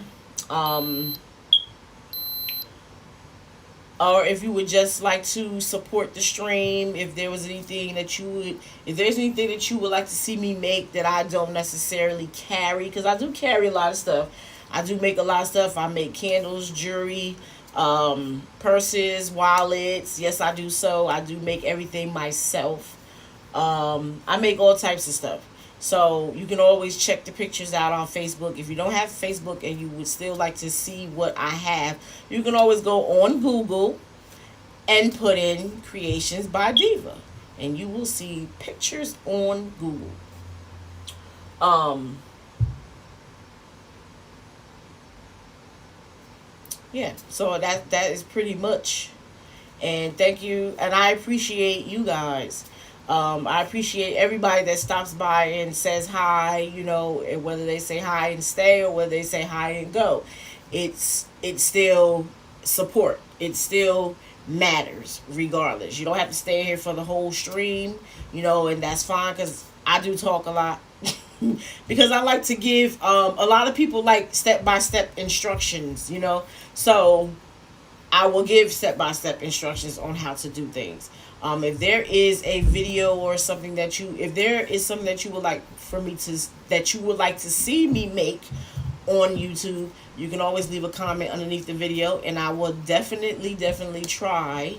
Or if you would just like to support the stream, if there's anything that you would like to see me make that I don't necessarily carry, because I do carry a lot of stuff. I do make a lot of stuff. I make candles, jewelry, purses, wallets. Yes, I do. So I do make everything myself. I make all types of stuff. So you can always check the pictures out on Facebook. If you don't have Facebook and you would still like to see what I have, you can always go on Google and put in Creations by Diva, and you will see pictures on Google. Yeah, so that is pretty much. And thank you, and I appreciate you guys. I appreciate everybody that stops by and says hi, whether they say hi and stay or whether they say hi and go. It's still support. It still matters regardless. You don't have to stay here for the whole stream, and that's fine, because I do talk a lot. Because I like to give, a lot of people like step-by-step instructions, So I will give step-by-step instructions on how to do things. If there is a video or something if there is something that you would like that you would like to see me make on YouTube, you can always leave a comment underneath the video, and I will definitely try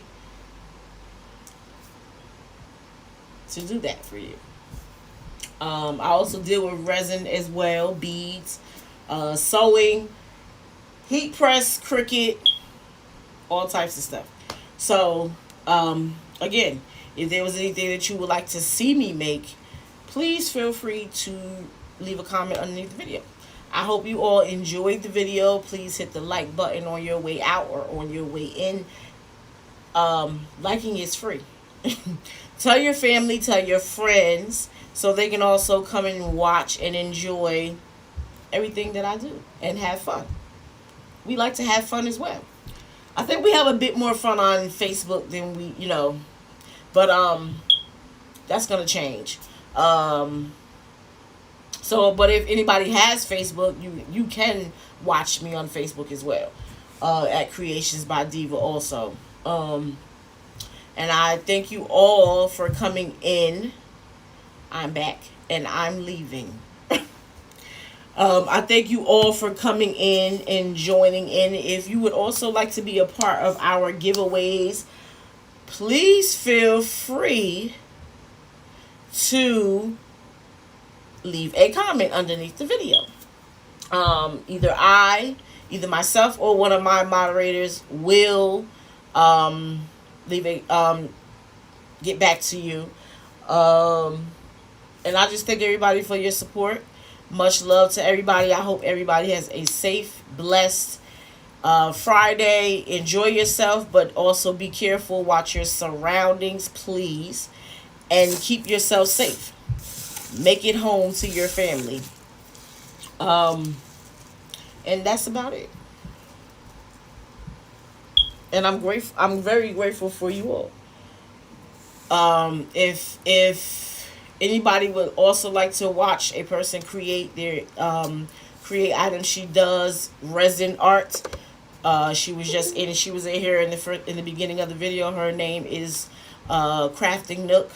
to do that for you. I also deal with resin as well, beads, sewing, heat press, Cricut, all types of stuff. So, again, if there was anything that you would like to see me make, please feel free to leave a comment underneath the video. I hope you all enjoyed the video. Please hit the like button on your way out or on your way in. Liking is free. Tell your family, tell your friends, so they can also come and watch and enjoy everything that I do and have fun. We like to have fun as well. I think we have a bit more fun on Facebook than we, but that's gonna change. But if anybody has Facebook, you can watch me on Facebook as well, at Creations by Diva also. And I thank you all for coming in. I'm back and I'm leaving. I thank you all for coming in and joining in. If you would also like to be a part of our giveaways, please feel free to leave a comment underneath the video. Either myself or one of my moderators will leave a get back to you. And I just thank everybody for your support. Much love to everybody. I hope everybody has a safe, blessed Friday. Enjoy yourself, but also be careful. Watch your surroundings, please. And keep yourself safe. Make it home to your family. And that's about it. And I'm grateful. I'm very grateful for you all. If anybody would also like to watch a person create their create items, she does resin art. She was in here in the beginning of the video. Her name is Crafting Nook.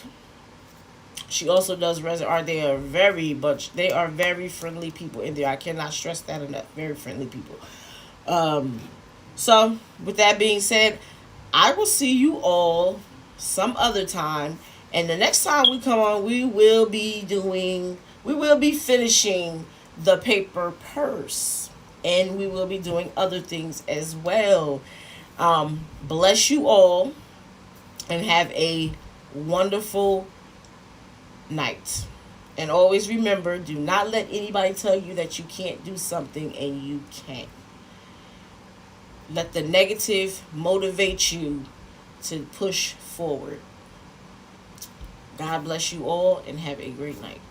She also does resin art. They are very friendly people in there. I cannot stress that enough. Very friendly people. So with that being said, I will see you all some other time. And the next time we come on, we will be finishing the paper purse. And we will be doing other things as well. Bless you all. And have a wonderful night. And always remember, do not let anybody tell you that you can't do something and you can't. Let the negative motivate you to push forward. God bless you all and have a great night.